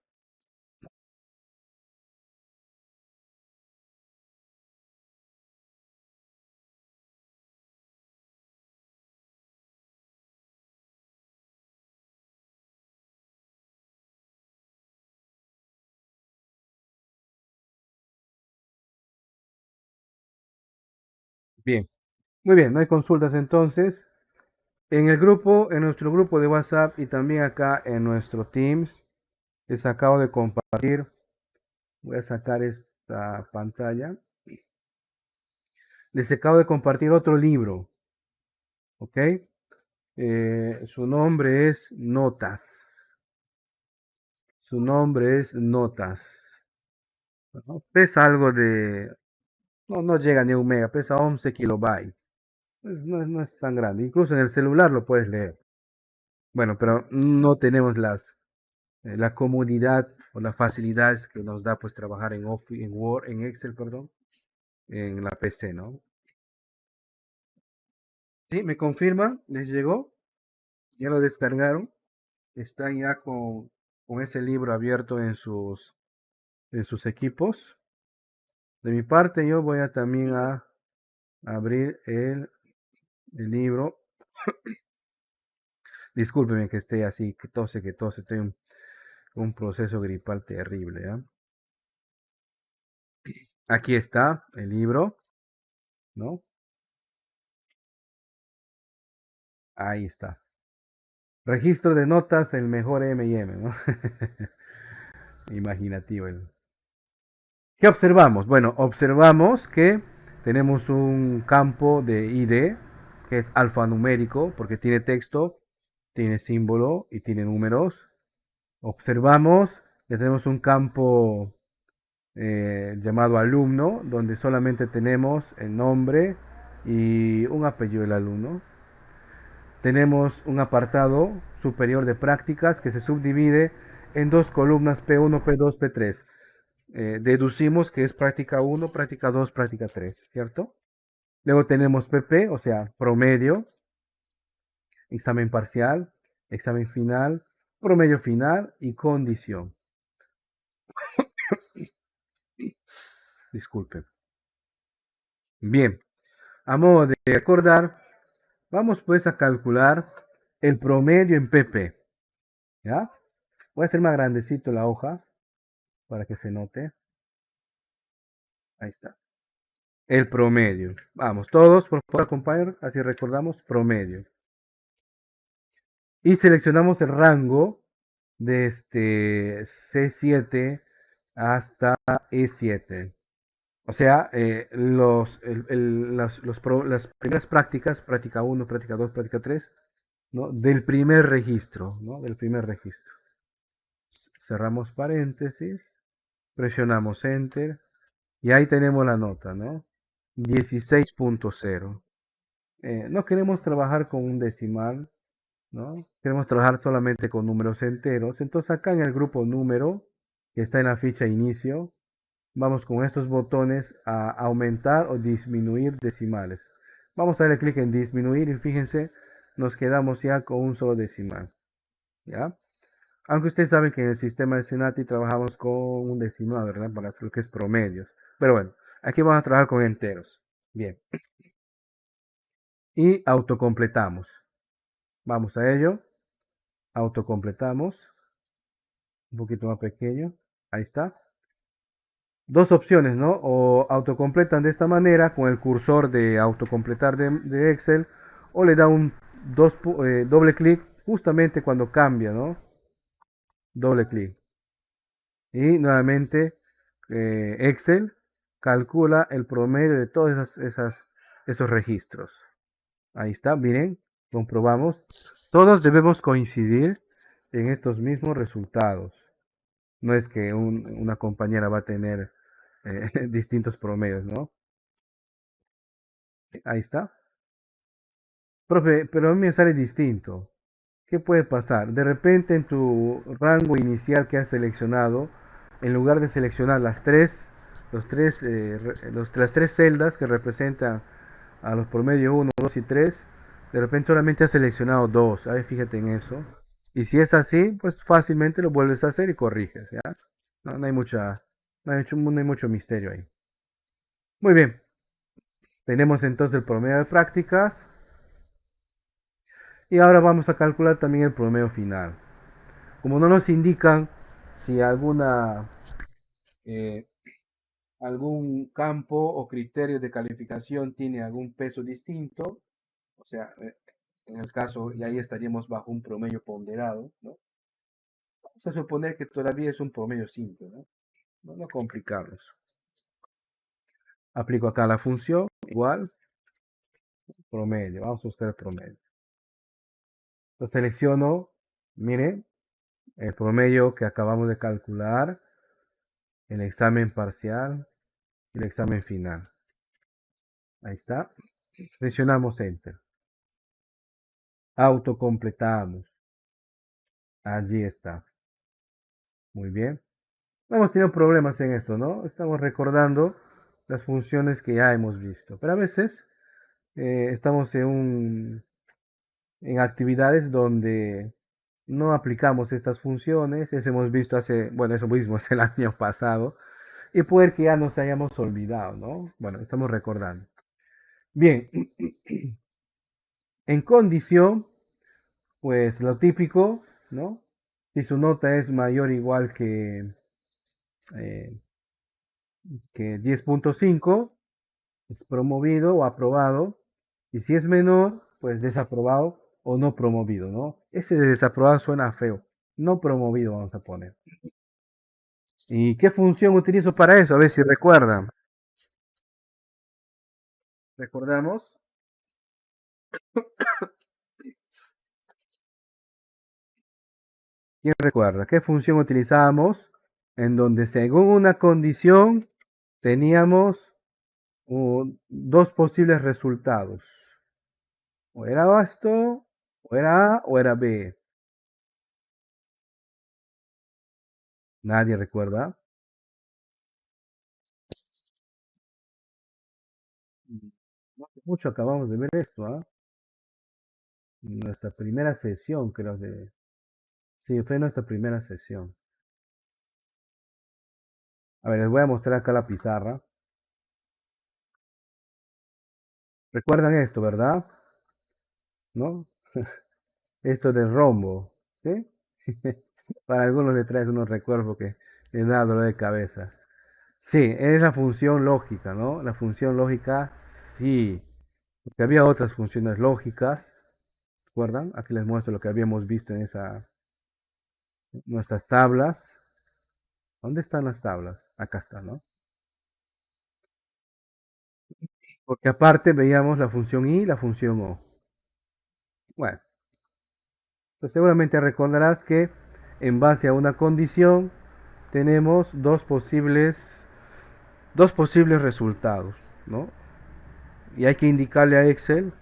Bien, muy bien, no hay consultas entonces. En el grupo, en nuestro grupo de WhatsApp y también acá en nuestro Teams, les acabo de compartir. Voy a sacar esta pantalla. Les acabo de compartir otro libro, ¿ok? Su nombre es Notas. Su nombre es Notas. ¿No? Pesa algo de... No llega ni a 1 mega, pesa 11 kilobytes. No es tan grande. Incluso en el celular lo puedes leer. Bueno, pero no tenemos la comodidad o las facilidades que nos da pues trabajar en Office, en Word, en Excel, perdón, en la PC, ¿no? ¿Sí? ¿Me confirman? ¿Les llegó? ¿Ya lo descargaron? ¿Están ya con ese libro abierto en sus equipos? De mi parte, yo voy a también a abrir el libro. Discúlpeme que esté así, que tose, estoy en un proceso gripal terrible, ¿ya? Aquí está el libro, ¿no? Ahí está. Registro de notas, el mejor M&M, ¿no? Imaginativo. ¿Qué observamos? Bueno, observamos que tenemos un campo de ID, que es alfanumérico, porque tiene texto, tiene símbolo y tiene números. Observamos que tenemos un campo llamado alumno, donde solamente tenemos el nombre y un apellido del alumno. Tenemos un apartado superior de prácticas que se subdivide en dos columnas P1, P2, P3. Deducimos que es práctica 1, práctica 2, práctica 3, ¿cierto? Luego tenemos PP, o sea, promedio, examen parcial, examen final, promedio final y condición. Disculpen. Bien, a modo de acordar, vamos pues a calcular el promedio en PP. ¿Ya? Voy a hacer más grandecito la hoja para que se note. Ahí está. El promedio. Vamos, todos, por favor, acompañar, así recordamos, promedio. Y seleccionamos el rango de este C7 hasta E7. O sea, las primeras prácticas, práctica 1, práctica 2, práctica 3, ¿no?, del primer registro, ¿no? Del primer registro. Cerramos paréntesis, presionamos Enter y ahí tenemos la nota, ¿no? 16.0. No queremos trabajar con un decimal, ¿no? Queremos trabajar solamente con números enteros. Entonces acá en el grupo número, que está en la ficha inicio, vamos con estos botones a aumentar o disminuir decimales. Vamos a darle clic en disminuir y fíjense, nos quedamos ya con un solo decimal. ¿Ya? Aunque ustedes saben que en el sistema de Senati trabajamos con un decimal, ¿verdad? Para hacer lo que es promedios. Pero bueno, aquí vamos a trabajar con enteros. Bien. Y autocompletamos. Vamos a ello. Autocompletamos. Un poquito más pequeño. Ahí está. Dos opciones, ¿no? O autocompletan de esta manera con el cursor de autocompletar de Excel, o le da un doble clic justamente cuando cambia, ¿no? doble clic. Y nuevamente Excel calcula el promedio de todos esos registros. Ahí está, miren, comprobamos. Todos debemos coincidir en estos mismos resultados. No es que una compañera va a tener distintos promedios, ¿no? Sí, ahí está. Profe, pero a mí me sale distinto. ¿Qué puede pasar? De repente en tu rango inicial que has seleccionado, en lugar de seleccionar las tres celdas que representan a los promedios 1, 2 y 3, de repente solamente has seleccionado 2. A ver, fíjate en eso. Y si es así, pues fácilmente lo vuelves a hacer y corriges, ¿ya? No hay no hay mucho misterio ahí. Muy bien, tenemos entonces el promedio de prácticas y ahora vamos a calcular también el promedio final. Como no nos indican si eh, algún campo o criterio de calificación tiene algún peso distinto, o sea, en el caso, y ahí estaríamos bajo un promedio ponderado, ¿no? Vamos a suponer que todavía es un promedio simple, ¿no? No complicarnos. Aplico acá la función, igual, promedio, vamos a buscar el promedio. Lo selecciono, mire, el promedio que acabamos de calcular, el examen parcial y el examen final. Ahí está. Presionamos Enter. Autocompletamos. Allí está. Muy bien. No hemos tenido problemas en esto, ¿no? Estamos recordando las funciones que ya hemos visto. Pero a veces estamos en actividades donde no aplicamos estas funciones. Eso hemos visto bueno, eso mismo es el año pasado. Y puede que ya nos hayamos olvidado, ¿no? Bueno, estamos recordando. Bien, en condición, pues lo típico, ¿no? Si su nota es mayor o igual eh, que 10.5, es promovido o aprobado. Y si es menor, pues desaprobado o no promovido, ¿no? Ese de desaprobado suena feo. No promovido vamos a poner. ¿Y qué función utilizo para eso? A ver si recuerdan. Recordamos. ¿Quién recuerda? ¿Qué función utilizábamos? En donde según una condición teníamos dos posibles resultados. O era esto, o era A, o era B. Nadie recuerda. No hace mucho acabamos de ver esto, ¿ah? Nuestra primera sesión, creo que. Sí, fue nuestra primera sesión. A ver, les voy a mostrar acá la pizarra. Recuerdan esto, ¿verdad? ¿No? Esto del rombo, ¿sí? Para algunos le traes unos recuerdos porque les da dolor de cabeza. Sí, es la función lógica, ¿no? La función lógica, sí. Porque había otras funciones lógicas, ¿recuerdan? Aquí les muestro lo que habíamos visto en nuestras tablas. ¿Dónde están las tablas? Acá están, ¿no? Porque aparte veíamos la función y la función o. Bueno, entonces seguramente recordarás que en base a una condición tenemos dos posibles resultados, ¿no? Y hay que indicarle a Excel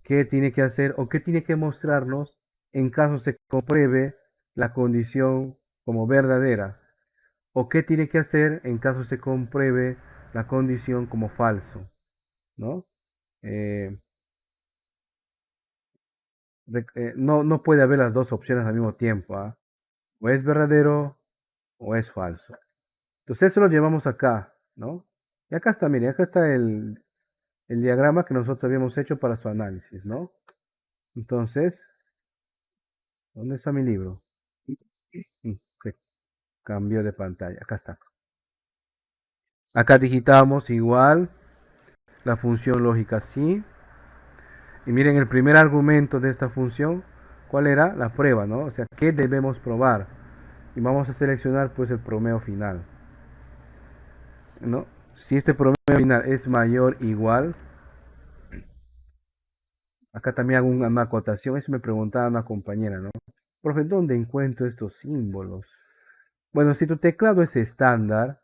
qué tiene que hacer o qué tiene que mostrarnos en caso se compruebe la condición como verdadera o qué tiene que hacer en caso se compruebe la condición como falso, ¿no? Eh, no puede haber las dos opciones al mismo tiempo, ¿ah? O es verdadero o es falso. Entonces eso lo llevamos acá, ¿no? Y acá está, miren, acá está el diagrama que nosotros habíamos hecho para su análisis, ¿no? Entonces, ¿dónde está mi libro? Se cambió de pantalla, acá está. Acá digitamos igual la función lógica sí. Y miren el primer argumento de esta función, ¿cuál era? La prueba, ¿no? O sea, ¿qué debemos probar? y vamos a seleccionar pues el promedio final, ¿no? Si este promedio final es mayor o igual, acá también hago una acotación, eso me preguntaba una compañera, ¿no? Profe, ¿dónde encuentro estos símbolos? Bueno, si tu teclado es estándar,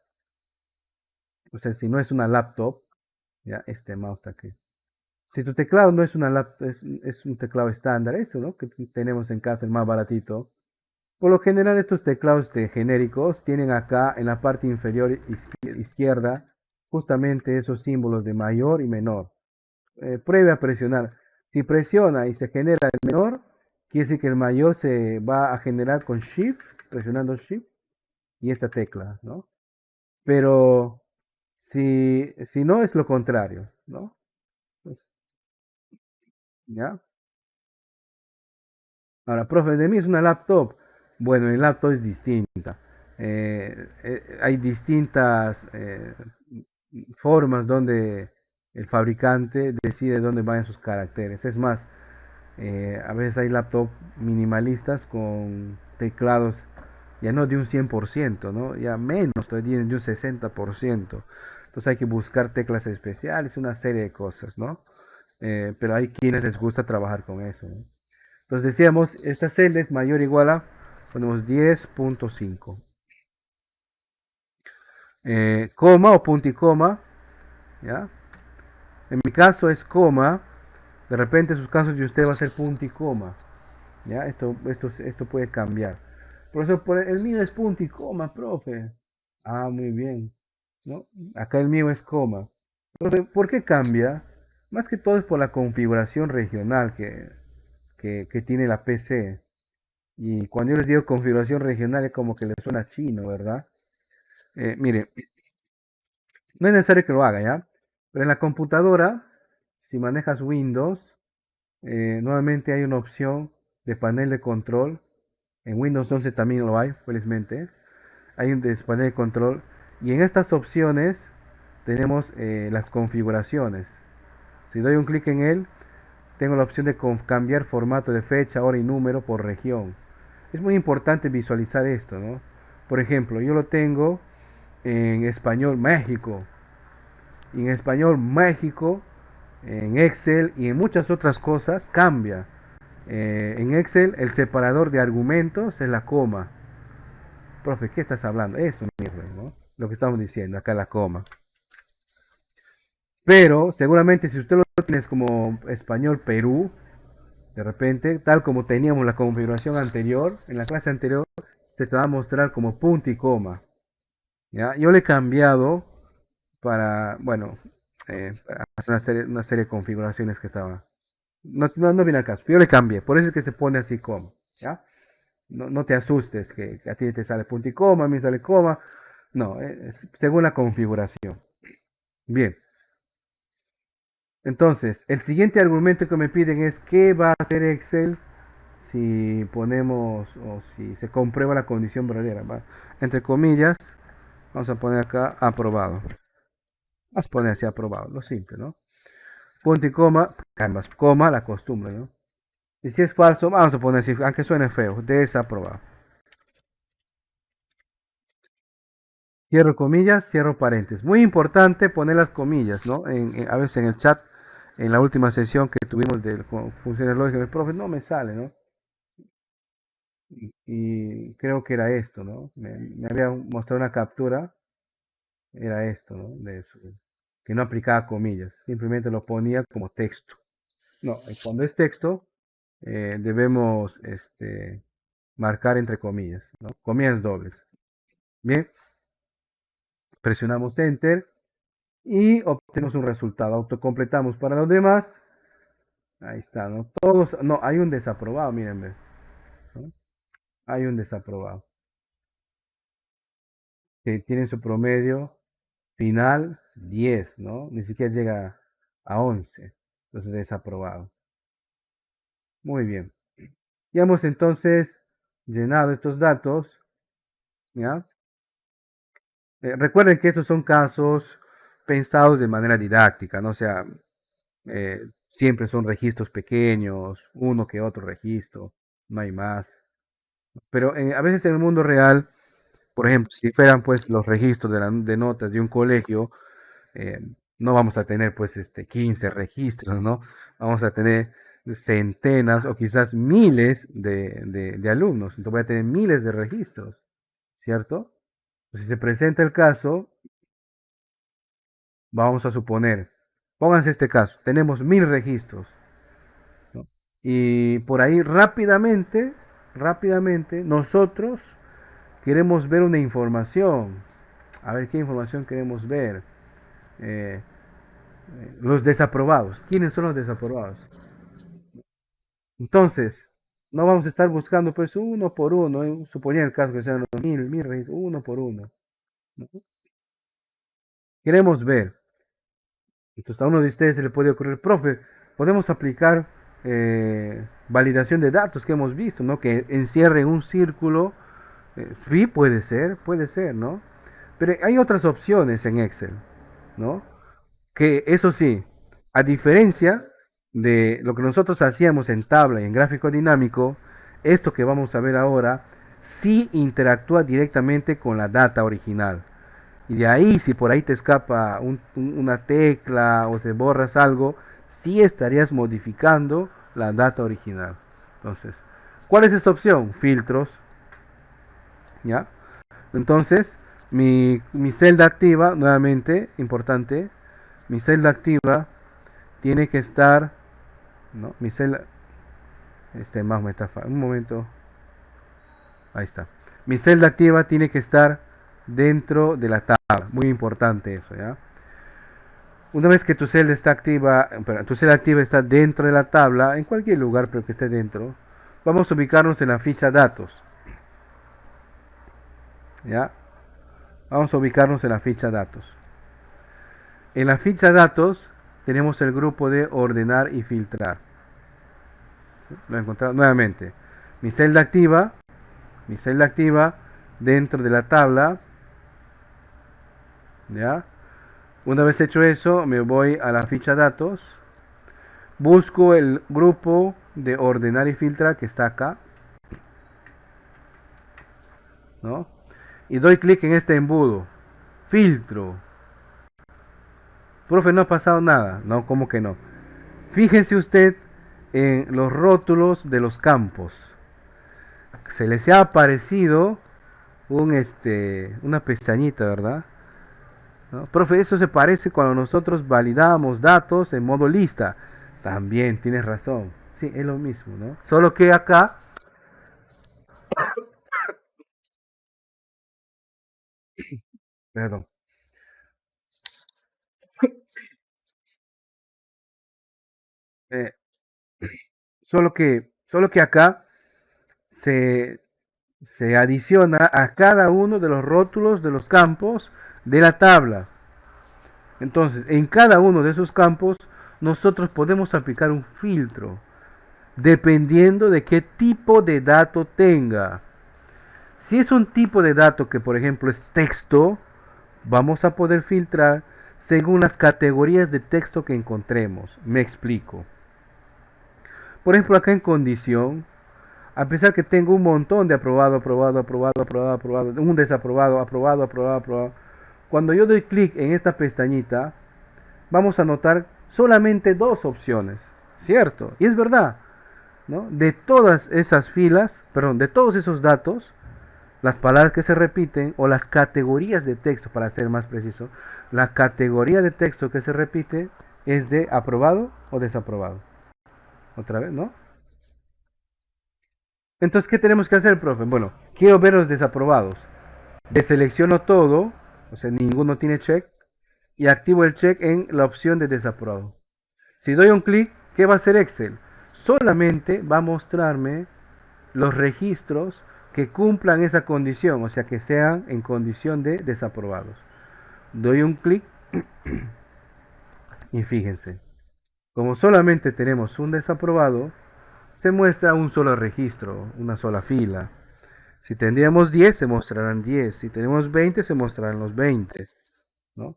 o sea, si no es una laptop, ya este mouse está aquí. Si tu teclado no es una laptop, es un teclado estándar, esto, ¿no? Que tenemos en casa, el más baratito. Por lo general, estos teclados genéricos tienen acá en la parte inferior izquierda justamente esos símbolos de mayor y menor. Pruebe a presionar. Si presiona y se genera el menor, quiere decir que el mayor se va a generar con Shift, presionando Shift y esa tecla, ¿no? Pero si no es lo contrario, ¿no? Pues, ¿ya? Ahora, profe, de mí es una laptop. Bueno, el laptop es distinta. Hay distintas formas donde el fabricante decide dónde van sus caracteres. Es más, a veces hay laptops minimalistas con teclados ya no de un 100%, ¿no? Ya menos, todavía de un 60%. Entonces hay que buscar teclas especiales, una serie de cosas, ¿no? Pero hay quienes les gusta trabajar con eso, ¿no? Entonces decíamos, esta celda es mayor o igual a, ponemos 10.5. Coma o punto y coma, ¿ya? En mi caso es coma, de repente en sus casos de usted va a ser punto y coma, ¿ya? Esto puede cambiar. Por eso el mío es punto y coma, profe. Ah, muy bien, ¿no? Acá el mío es coma. Profe, ¿por qué cambia? Más que todo es por la configuración regional que tiene la PC. Y cuando yo les digo configuración regional es como que les suena chino, ¿verdad? Mire, no es necesario que lo haga, ¿ya? Pero en la computadora, si manejas Windows, nuevamente hay una opción de panel de control. En Windows 11 también lo hay, felizmente. Hay un panel de control. Y en estas opciones tenemos las configuraciones. Si doy un clic en él, tengo la opción de cambiar formato de fecha, hora y número por región. Es muy importante visualizar esto, ¿no? Por ejemplo, yo lo tengo en español México. Y en español México, en Excel y en muchas otras cosas cambia. En Excel el separador de argumentos es la coma. Profe, ¿qué estás hablando? Esto mismo, ¿no? Lo que estamos diciendo, acá la coma. Pero seguramente si usted lo tienes como español Perú, de repente, tal como teníamos la configuración anterior, en la clase anterior, se te va a mostrar como punto y coma. ¿Ya? Yo le he cambiado para, bueno, para hacer una serie de configuraciones que estaba. No viene al caso. Yo le cambié, por eso es que se pone así como. ¿Ya? No te asustes que a ti te sale punto y coma, a mí sale coma. No, es según la configuración. Bien. Entonces, el siguiente argumento que me piden es qué va a hacer Excel si ponemos o si se comprueba la condición verdadera. ¿Va? Entre comillas, vamos a poner acá aprobado. Vamos a poner así aprobado, lo simple, ¿no? Punto y coma, canvas, coma, la costumbre, ¿no? Y si es falso, vamos a poner así, aunque suene feo, desaprobado. Cierro comillas, cierro paréntesis. Muy importante poner las comillas, ¿no? A veces en el chat, en la última sesión que tuvimos de funciones lógicas, el profe no me sale, ¿no? Y creo que era esto, ¿no? Me había mostrado una captura, era esto, ¿no? Que no aplicaba comillas, simplemente lo ponía como texto. No, cuando es texto, debemos marcar entre comillas, ¿no? Comillas dobles. Bien, presionamos Enter y obtenemos un resultado. Autocompletamos para los demás. Ahí está, ¿no? Todos, no, hay un desaprobado, miren, ¿no? Hay un desaprobado que tiene su promedio final 10, ¿no? Ni siquiera llega a 11. Entonces desaprobado. Muy bien. Ya hemos entonces llenado estos datos, ¿ya? Recuerden que estos son casos pensados de manera didáctica, ¿no? O sea, siempre son registros pequeños, uno que otro registro, no hay más. Pero a veces en el mundo real, por ejemplo, si fueran pues los registros de notas de un colegio, eh, no vamos a tener pues 15 registros, ¿no? Vamos a tener centenas o quizás miles de alumnos. Entonces voy a tener miles de registros, ¿cierto? Si se presenta el caso, vamos a suponer, pónganse este caso, tenemos 1000 registros, ¿no? Y por ahí rápidamente, nosotros queremos ver una información. A ver qué información queremos ver. Eh, los desaprobados. ¿Quiénes son los desaprobados? Entonces, no vamos a estar buscando pues uno por uno, suponiendo el caso que sean los mil registros, uno por uno, ¿no? Queremos ver. Entonces a uno de ustedes se le puede ocurrir, profe, podemos aplicar validación de datos que hemos visto, ¿no? Que encierre un círculo. Sí, puede ser, ¿no? Pero hay otras opciones en Excel, ¿no? Que eso sí, a diferencia de lo que nosotros hacíamos en tabla y en gráfico dinámico, esto que vamos a ver ahora sí interactúa directamente con la data original. Y de ahí, si por ahí te escapa una tecla o te borras algo, sí estarías modificando la data original. Entonces, ¿cuál es esa opción? Filtros, ¿ya? Entonces, mi celda activa, nuevamente, importante, mi celda activa tiene que estar, ¿no? Mi celda, más metáfora, un momento, ahí está. Mi celda activa tiene que estar dentro de la tabla, muy importante eso, ¿ya? Una vez que tu celda está activa, tu celda activa está dentro de la tabla, en cualquier lugar pero que esté dentro, vamos a ubicarnos en la ficha datos, ¿ya? Vamos a ubicarnos en la ficha datos. En la ficha datos tenemos el grupo de ordenar y filtrar. Lo he encontrado nuevamente. Mi celda activa, mi celda activa dentro de la tabla, ¿ya? Una vez hecho eso, me voy a la ficha datos, busco el grupo de ordenar y filtrar que está acá, ¿no? Y doy clic en este embudo, filtro. Profe, no ha pasado nada. No, ¿cómo que no? Fíjense usted en los rótulos de los campos. Se les ha aparecido una pestañita, ¿verdad? ¿No? Profe, eso se parece cuando nosotros validamos datos en modo lista. También tienes razón. Sí, es lo mismo, ¿no? Solo que acá, perdón, eh, solo que acá se, se adiciona a cada uno de los rótulos de los campos de la tabla. Entonces, en cada uno de esos campos, nosotros podemos aplicar un filtro, dependiendo de qué tipo de dato tenga. Si es un tipo de dato que, por ejemplo, es texto, vamos a poder filtrar según las categorías de texto que encontremos. Me explico. Por ejemplo, acá en condición, a pesar que tengo un montón de aprobado, aprobado, aprobado, aprobado, aprobado, un desaprobado, aprobado, aprobado, aprobado, cuando yo doy clic en esta pestañita, vamos a notar solamente dos opciones, ¿cierto? Y es verdad, ¿no? De todas esas filas, perdón, de todos esos datos, las palabras que se repiten o las categorías de texto, para ser más preciso, la categoría de texto que se repite es de aprobado o desaprobado. Otra vez, ¿no? Entonces, ¿qué tenemos que hacer, profe? Bueno, quiero ver los desaprobados. Deselecciono todo, o sea, ninguno tiene check, y activo el check en la opción de desaprobado. Si doy un clic, ¿qué va a hacer Excel? Solamente va a mostrarme los registros que cumplan esa condición, o sea, que sean en condición de desaprobados. Doy un clic y fíjense, como solamente tenemos un desaprobado, se muestra un solo registro, una sola fila. Si tendríamos 10, se mostrarán 10. Si tenemos 20, se mostrarán los 20, ¿no?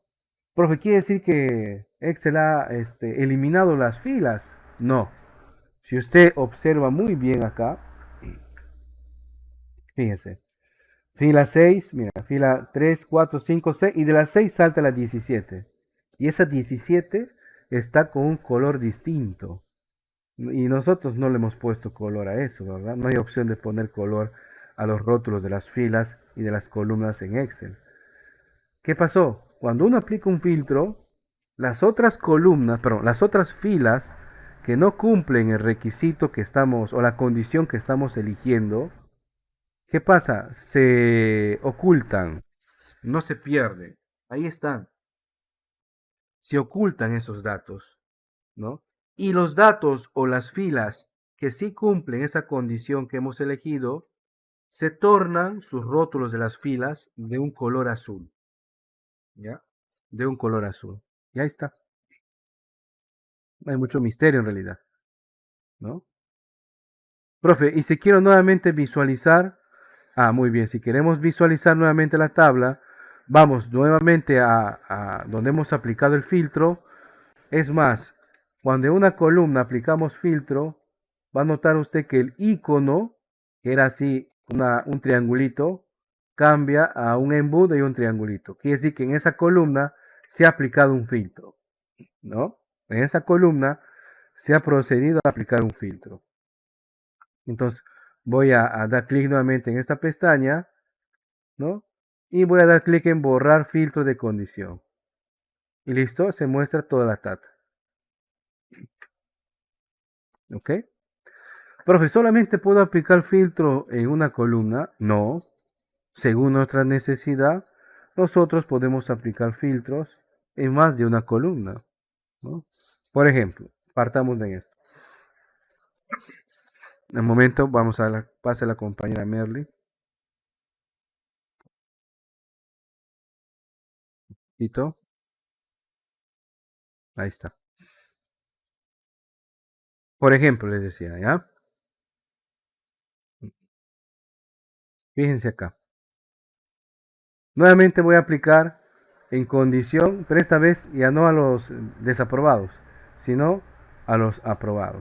Profe, ¿quiere decir que Excel ha eliminado las filas? No. Si usted observa muy bien acá, Fíjense. Fila 6, mira, fila 3, 4, 5, 6, y de las 6 salta la 17. Y esa 17 está con un color distinto. Y nosotros no le hemos puesto color a eso, ¿verdad? No hay opción de poner color a los rótulos de las filas y de las columnas en Excel. ¿Qué pasó? Cuando uno aplica un filtro, las otras columnas, perdón, las otras filas que no cumplen el requisito que estamos o la condición que estamos eligiendo, ¿qué pasa? Se ocultan, no se pierden. Ahí están. Se ocultan esos datos, ¿no? Y los datos o las filas que sí cumplen esa condición que hemos elegido, se tornan sus rótulos de las filas de un color azul, ¿ya? De un color azul. Y ahí está. No hay mucho misterio en realidad, ¿no? Profe, y si quiero nuevamente visualizar, muy bien, si queremos visualizar nuevamente la tabla, vamos nuevamente a donde hemos aplicado el filtro. Es más, cuando en una columna aplicamos filtro, va a notar usted que el icono, que era así un triangulito, cambia a un embudo y un triangulito. Quiere decir que en esa columna se ha aplicado un filtro, ¿no? En esa columna se ha procedido a aplicar un filtro. Entonces voy a dar clic nuevamente en esta pestaña, ¿no? Y voy a dar clic en borrar filtro de condición. Y listo, se muestra toda la data. ¿Ok? Profe, ¿solamente puedo aplicar filtro en una columna? No. Según nuestra necesidad, nosotros podemos aplicar filtros en más de una columna, ¿no? Por ejemplo, partamos de esto. En el momento vamos a pase a la compañera Merly. Tito. Ahí está. Por ejemplo, les decía, ¿ya? Fíjense acá. Nuevamente voy a aplicar en condición, pero esta vez ya no a los desaprobados, sino a los aprobados.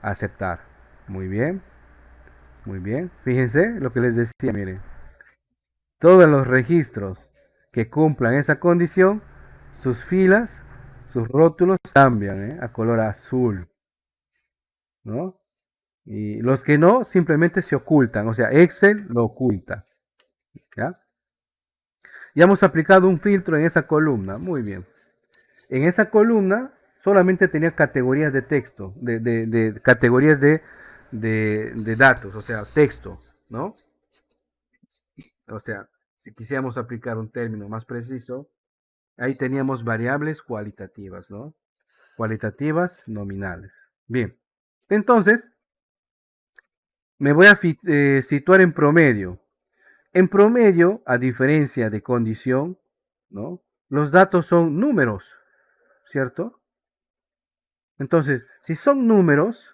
Aceptar. Muy bien, muy bien. Fíjense lo que les decía, miren. Todos los registros que cumplan esa condición, sus filas, sus rótulos cambian a color azul, ¿no? Y los que no, simplemente se ocultan, o sea, Excel lo oculta, ¿ya? Ya hemos aplicado un filtro en esa columna, muy bien. En esa columna solamente tenía categorías de texto, de categorías de datos, o sea, texto, ¿no? O sea, si quisiéramos aplicar un término más preciso, ahí teníamos variables cualitativas, ¿no? Cualitativas nominales. Bien, entonces me voy a situar en promedio. En promedio, a diferencia de condición, ¿no? Los datos son números, ¿cierto? Entonces, si son números,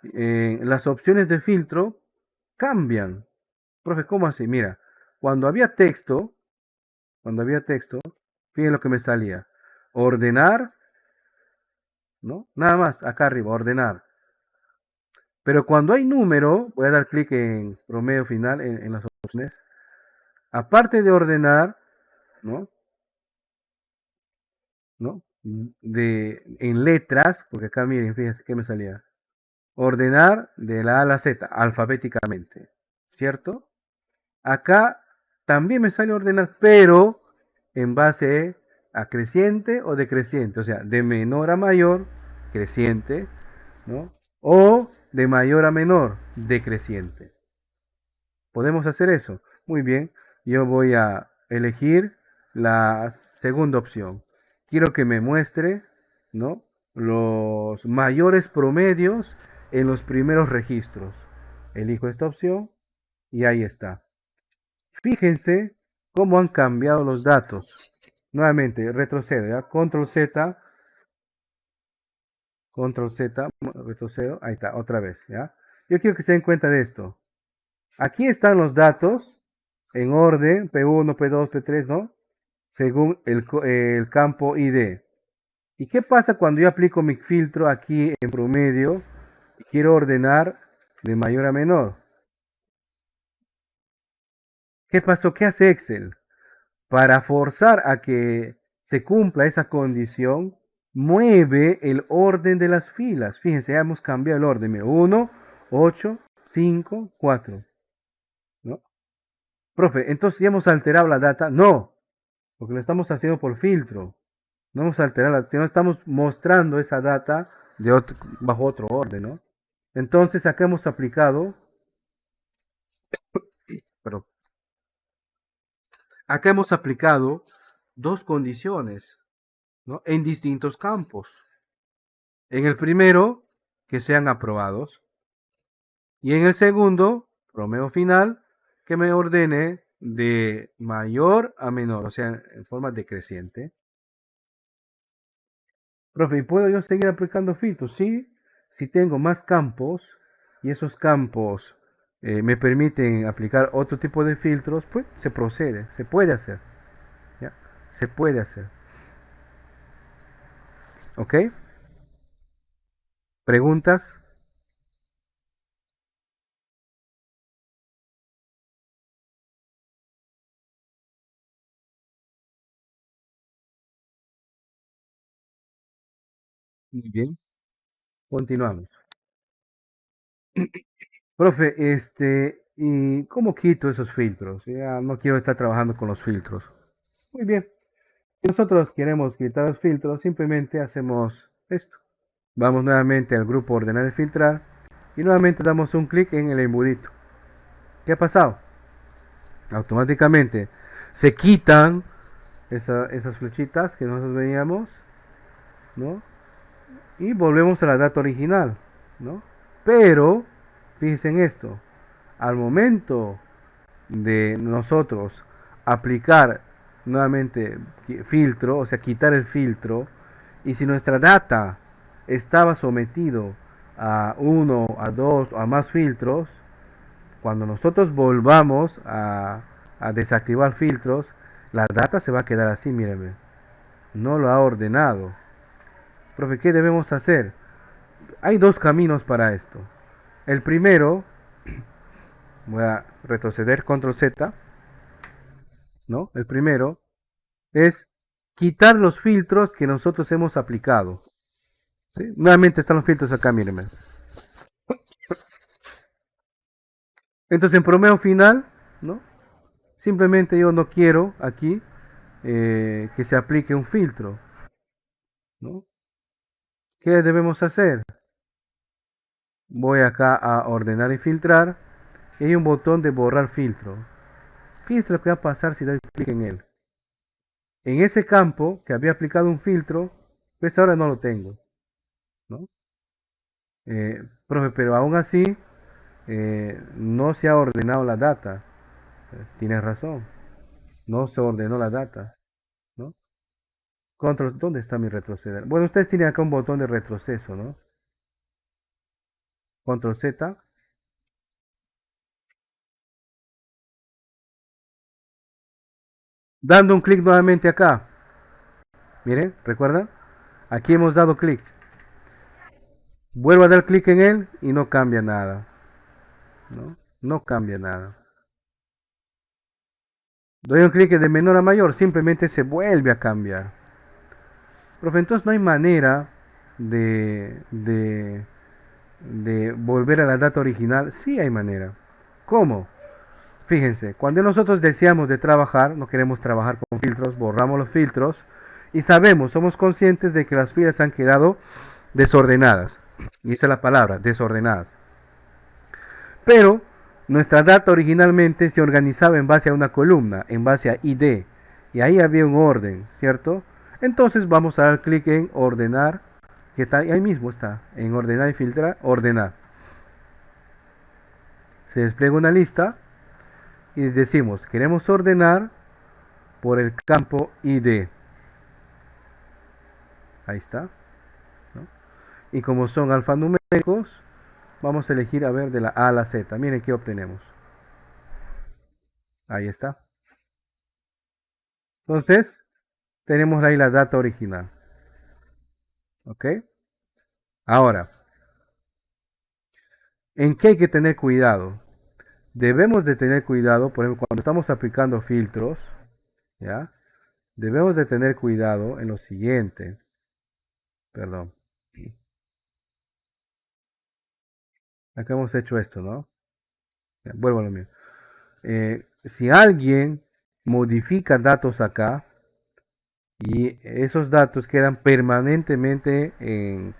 las opciones de filtro cambian. Profe, ¿cómo así? Mira, cuando había texto, fíjense lo que me salía. Ordenar, ¿no? Nada más, acá arriba, ordenar. Pero cuando hay número, voy a dar clic en promedio final en las opciones. Aparte de ordenar, ¿no? ¿No? En letras, porque acá miren, fíjense que me salía. Ordenar de la A a la Z, alfabéticamente, ¿cierto? Acá también me sale ordenar, pero en base a creciente o decreciente, o sea, de menor a mayor, creciente, ¿no? O de mayor a menor, decreciente. ¿Podemos hacer eso? Muy bien, yo voy a elegir la segunda opción. Quiero que me muestre, ¿no? Los mayores promedios en los primeros registros. Elijo esta opción y ahí está. Fíjense cómo han cambiado los datos. Nuevamente, retrocedo, ¿ya? Control Z, retrocedo, ahí está, otra vez, ¿ya? Yo quiero que se den cuenta de esto. Aquí están los datos en orden, P1, P2, P3, ¿no? Según el campo ID. ¿Y qué pasa cuando yo aplico mi filtro aquí en promedio y quiero ordenar de mayor a menor? ¿Qué pasó? ¿Qué hace Excel? Para forzar a que se cumpla esa condición, mueve el orden de las filas. Fíjense, ya hemos cambiado el orden. Mira, 1, 8, 5, 4. ¿No? Profe, entonces ya hemos alterado la data. No, porque lo estamos haciendo por filtro. No hemos alterado, sino estamos mostrando esa data bajo otro orden, ¿no? Entonces acá hemos aplicado, pero acá hemos aplicado dos condiciones, ¿no? En distintos campos. En el primero, que sean aprobados. Y en el segundo, promedio final, que me ordene de mayor a menor, o sea, en forma decreciente. Profe, ¿y puedo yo seguir aplicando filtros? Sí, si tengo más campos y esos campos me permiten aplicar otro tipo de filtros, pues se procede, se puede hacer. ¿Ya? Se puede hacer. ¿Ok? ¿Preguntas? Muy bien. Continuamos. Profe, ¿y cómo quito esos filtros? Ya no quiero estar trabajando con los filtros. Muy bien. Si nosotros queremos quitar los filtros, simplemente hacemos esto. Vamos nuevamente al grupo ordenar y filtrar y nuevamente damos un clic en el embudito. ¿Qué ha pasado? Automáticamente se quitan esas flechitas que nosotros veíamos, ¿no? Y volvemos a la data original, ¿no? Pero, fíjense en esto, al momento de nosotros aplicar nuevamente filtro, o sea, quitar el filtro, y si nuestra data estaba sometido a uno, a dos o a más filtros, cuando nosotros volvamos a desactivar filtros, la data se va a quedar así, mírenme, no lo ha ordenado. Profe, ¿qué debemos hacer? Hay dos caminos para esto. El primero, voy a retroceder, control Z, ¿no? El primero es quitar los filtros que nosotros hemos aplicado. ¿Sí? Nuevamente están los filtros acá, mírenme. Entonces en promedio final, ¿no? Simplemente yo no quiero aquí que se aplique un filtro, ¿no? ¿Qué debemos hacer? Voy acá a ordenar y filtrar y hay un botón de borrar filtro. Fíjense lo que va a pasar si doy clic en él. En ese campo que había aplicado un filtro, pues ahora no lo tengo, ¿no? Profe, pero aún así no se ha ordenado la data. Tienes razón, no se ordenó la data, ¿no? Control, ¿dónde está mi retroceder? Bueno, ustedes tienen acá un botón de retroceso, ¿no? Control Z, dando un clic nuevamente acá. Miren, ¿recuerdan? Aquí hemos dado clic. Vuelvo a dar clic en él y no cambia nada, ¿no? No cambia nada. Doy un clic de menor a mayor, simplemente se vuelve a cambiar. Profe, entonces no hay manera de volver a la data original. Sí hay manera. ¿Cómo? Fíjense, cuando nosotros deseamos de trabajar, no queremos trabajar con filtros, borramos los filtros y sabemos, somos conscientes de que las filas han quedado desordenadas. Y esa es la palabra, desordenadas. Pero nuestra data originalmente se organizaba en base a una columna, en base a ID. Y ahí había un orden, ¿cierto? Entonces vamos a dar clic en ordenar, que está ahí mismo está, en ordenar y filtrar, ordenar. Se despliega una lista y decimos, queremos ordenar por el campo ID. Ahí está, ¿no? Y como son alfanuméricos, vamos a elegir a ver de la A a la Z. Miren qué obtenemos. Ahí está. Entonces, tenemos ahí la data original. ¿Ok? Ahora, ¿en qué hay que tener cuidado? debemos de tener cuidado, por ejemplo, cuando estamos aplicando filtros, ¿ya? Debemos de tener cuidado en lo siguiente, perdón, acá hemos hecho esto, ¿no? Ya, vuelvo a lo mío. Si alguien modifica datos acá y esos datos quedan permanentemente en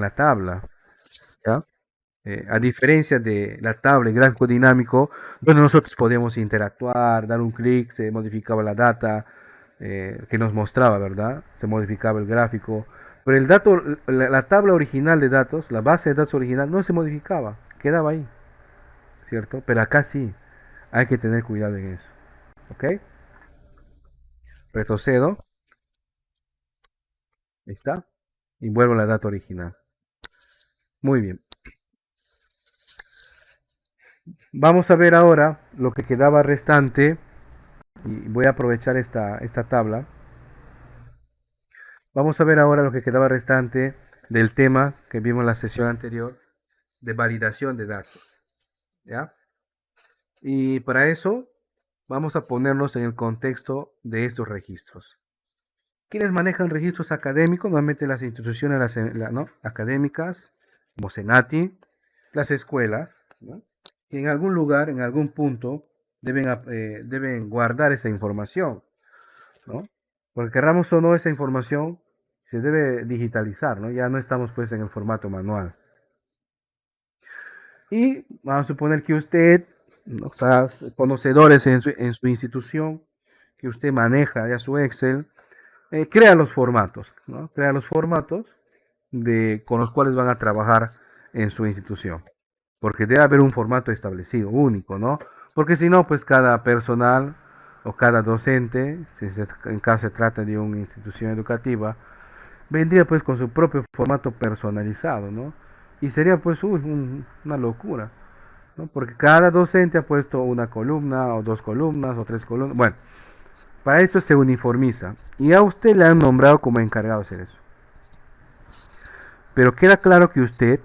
la tabla, ¿ya? A diferencia de la tabla de gráfico dinámico, donde nosotros podíamos interactuar, dar un clic, se modificaba la data que nos mostraba, ¿verdad? Se modificaba el gráfico. Pero el dato, la tabla original de datos, la base de datos original, no se modificaba, quedaba ahí, ¿cierto? Pero acá sí, hay que tener cuidado en eso, ¿ok? Retrocedo, ahí está, y vuelvo a la data original. Muy bien. Vamos a ver ahora lo que quedaba restante, y voy a aprovechar esta tabla. Vamos a ver ahora lo que quedaba restante del tema que vimos en la sesión anterior de validación de datos, ¿ya? Y para eso vamos a ponernos en el contexto de estos registros. ¿Quiénes manejan registros académicos? Normalmente las instituciones ¿no? académicas, como Senati, las escuelas, ¿no? Que en algún lugar, en algún punto, deben guardar esa información, ¿no? Porque querramos o no, esa información se debe digitalizar, ¿no? Ya no estamos pues en el formato manual. Y vamos a suponer que usted, ¿no? O sea, conocedores en su institución, que usted maneja ya su Excel, crea los formatos, ¿no? Crea los formatos con los cuales van a trabajar en su institución. Porque debe haber un formato establecido, único, ¿no? Porque si no, pues cada personal o cada docente, en caso se trata de una institución educativa, vendría pues con su propio formato personalizado, ¿no? Y sería pues una locura, ¿no? Porque cada docente ha puesto una columna o dos columnas o tres columnas. Bueno, para eso se uniformiza. Y a usted le han nombrado como encargado de hacer eso. Pero queda claro que usted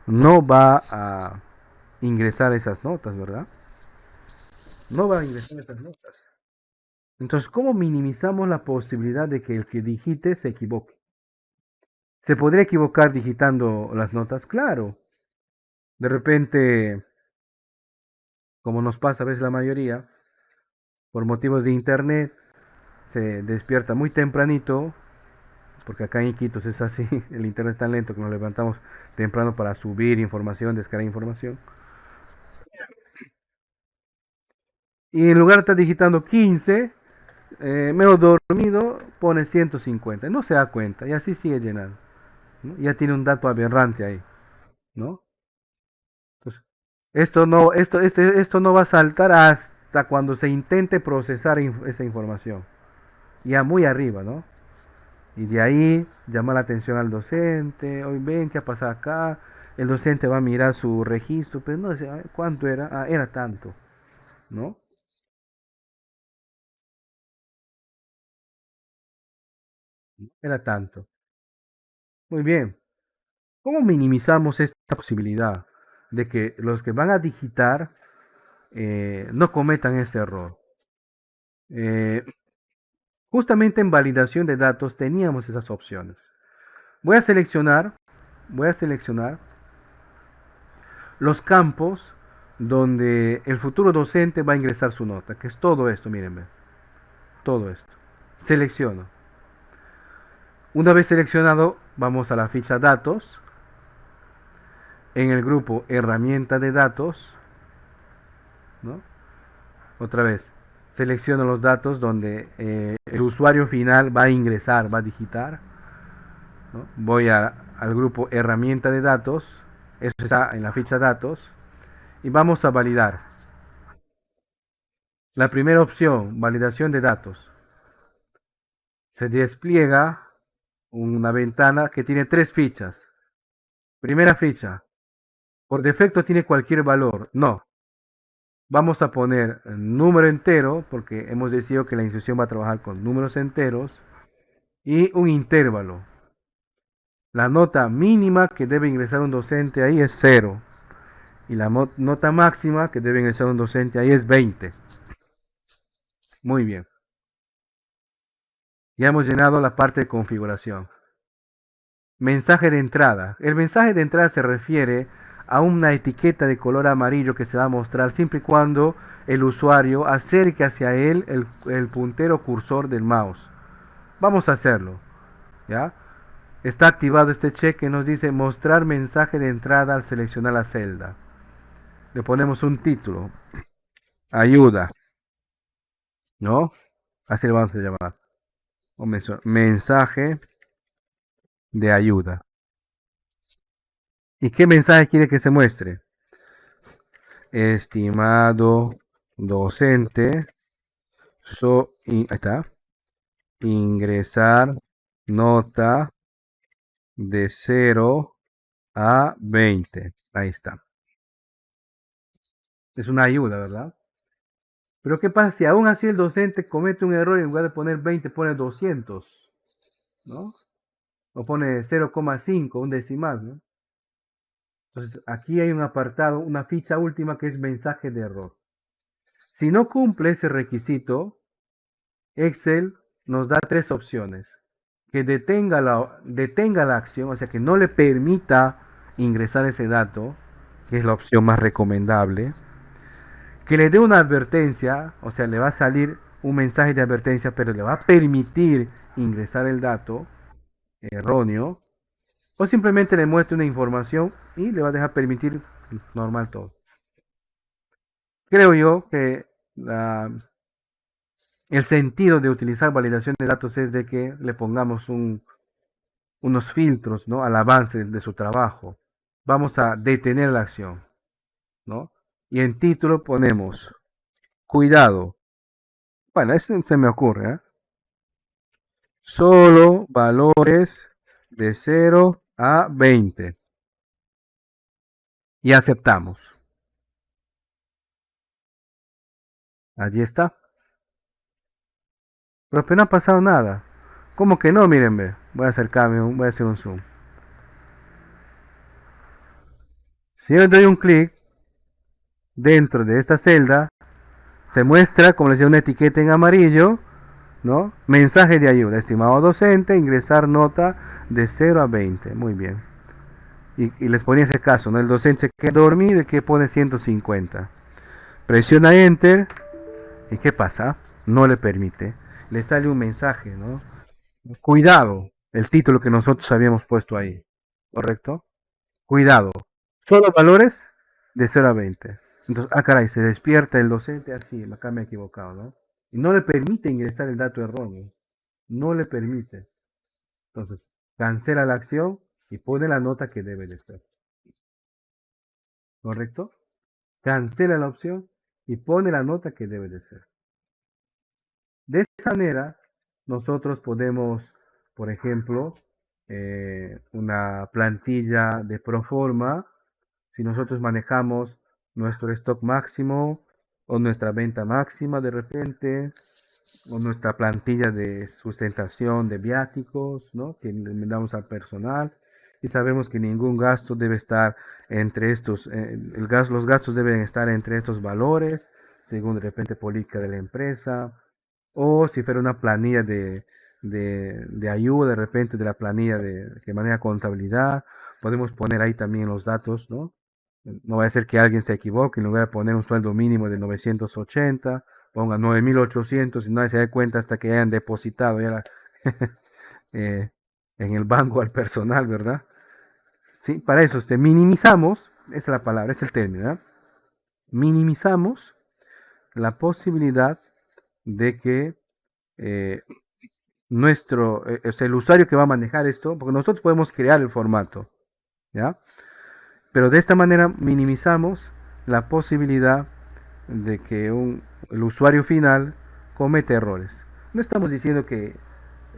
no va a ingresar esas notas, ¿verdad? No va a ingresar esas notas. Entonces, ¿cómo minimizamos la posibilidad de que el que digite se equivoque? ¿Se podría equivocar digitando las notas? Claro. De repente, como nos pasa a veces la mayoría, por motivos de internet, se despierta muy tempranito, porque acá en Iquitos es así, el internet es tan lento que nos levantamos temprano para subir información, descargar información. Y en lugar de estar digitando 15, medio dormido, pone 150. No se da cuenta y así sigue llenando, ¿no? Ya tiene un dato aberrante ahí, ¿no? Entonces, esto no va a saltar hasta cuando se intente procesar esa información. Ya muy arriba, ¿no? Y de ahí llama la atención al docente, hoy ven qué ha pasado acá, el docente va a mirar su registro, pero no sé, ¿cuánto era? Ah, era tanto, ¿no? Era tanto. Muy bien. ¿Cómo minimizamos esta posibilidad de que los que van a digitar no cometan ese error? Eh, Justamente en validación de datos teníamos esas opciones. Voy a seleccionar, voy a seleccionar los campos donde el futuro docente va a ingresar su nota, que es todo esto, miren, todo esto. Selecciono. Una vez seleccionado, vamos a la ficha datos. En el grupo herramienta de datos, ¿no? Otra vez, selecciono los datos donde el usuario final va a ingresar, va a digitar, ¿no? Voy al grupo herramienta de datos, eso está en la ficha datos, y vamos a validar. La primera opción, validación de datos. Se despliega una ventana que tiene tres fichas. Primera ficha, por defecto tiene cualquier valor. No, vamos a poner número entero, porque hemos decidido que la instrucción va a trabajar con números enteros, y un intervalo. La nota mínima que debe ingresar un docente ahí es 0. Y la nota máxima que debe ingresar un docente ahí es 20. Muy bien. Ya hemos llenado la parte de configuración. Mensaje de entrada. El mensaje de entrada se refiere a una etiqueta de color amarillo que se va a mostrar siempre y cuando el usuario acerque hacia él el puntero cursor del mouse. Vamos a hacerlo. ¿Ya? Está activado este check que nos dice mostrar mensaje de entrada al seleccionar la celda. Le ponemos un título. Ayuda. ¿No? Así le vamos a llamar. O mensaje de ayuda. ¿Y qué mensaje quiere que se muestre? Estimado docente, ahí está. Ingresar nota de 0 a 20. Ahí está. Es una ayuda, ¿verdad? Pero ¿qué pasa si aún así el docente comete un error y en lugar de poner 20 pone 200? ¿No? O pone 0,5, un decimal, ¿no? Entonces aquí hay un apartado, una ficha última que es mensaje de error. Si no cumple ese requisito, Excel nos da tres opciones. Que detenga la acción, o sea, que no le permita ingresar ese dato, que es la opción más recomendable. Que le dé una advertencia, o sea, le va a salir un mensaje de advertencia, pero le va a permitir ingresar el dato erróneo. O simplemente le muestre una información y le va a dejar permitir normal todo. Creo yo que el sentido de utilizar validación de datos es de que le pongamos unos filtros, ¿no? Al avance de su trabajo. Vamos a detener la acción, ¿no? Y en título ponemos, cuidado. Bueno, eso se me ocurre, ¿eh? Solo valores de 0 a 20. Y aceptamos. Allí está. Pero no ha pasado nada. ¿Cómo que no? Miren, ve. Voy a acercarme, voy a hacer un zoom. Si yo doy un clic dentro de esta celda, se muestra, como les decía, una etiqueta en amarillo, ¿no? Mensaje de ayuda, estimado docente, ingresar nota de 0 a 20. Muy bien. Y les ponía ese caso, ¿no? El docente se queda dormido y que pone 150. Presiona Enter y ¿qué pasa? No le permite. Le sale un mensaje, ¿no? Cuidado, el título que nosotros habíamos puesto ahí, ¿correcto? Cuidado, solo valores de 0 a 20. Entonces, caray, se despierta el docente así, acá me he equivocado, ¿no? Y no le permite ingresar el dato erróneo. No le permite. Entonces, cancela la acción y pone la nota que debe de ser. ¿Correcto? Cancela la opción y pone la nota que debe de ser. De esa manera, nosotros podemos, por ejemplo, una plantilla de proforma, si nosotros manejamos nuestro stock máximo o nuestra venta máxima de repente, o nuestra plantilla de sustentación de viáticos, ¿no? Que le damos al personal y sabemos que ningún gasto debe estar entre estos, los gastos deben estar entre estos valores, según de repente política de la empresa, o si fuera una planilla de ayuda, de repente de la planilla que maneja contabilidad, podemos poner ahí también los datos, ¿no? No va a ser que alguien se equivoque, en lugar de poner un sueldo mínimo de 980, ponga 9800 y nadie se dé cuenta hasta que hayan depositado ya en el banco al personal, ¿verdad? Sí, para eso se minimizamos, esa es la palabra, es el término, ¿eh? Minimizamos la posibilidad de que el usuario que va a manejar esto, porque nosotros podemos crear el formato, ¿ya? Pero de esta manera minimizamos la posibilidad de que el usuario final cometa errores. No estamos diciendo que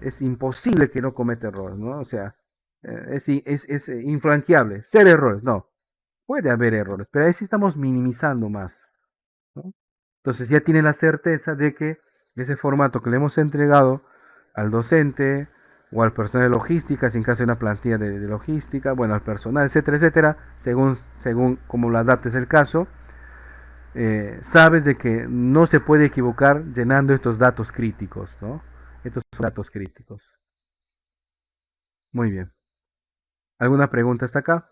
es imposible que no cometa errores, ¿no? O sea, es infranqueable, ser errores, no. Puede haber errores, pero ahí sí estamos minimizando más, ¿no? Entonces ya tiene la certeza de que ese formato que le hemos entregado al docente, o al personal de logística, si en caso de una plantilla de logística, bueno, al personal, etcétera, etcétera, según como lo adaptes el caso. Sabes de que no se puede equivocar llenando estos datos críticos, ¿no? Estos son datos críticos. Muy bien. ¿Alguna pregunta hasta acá?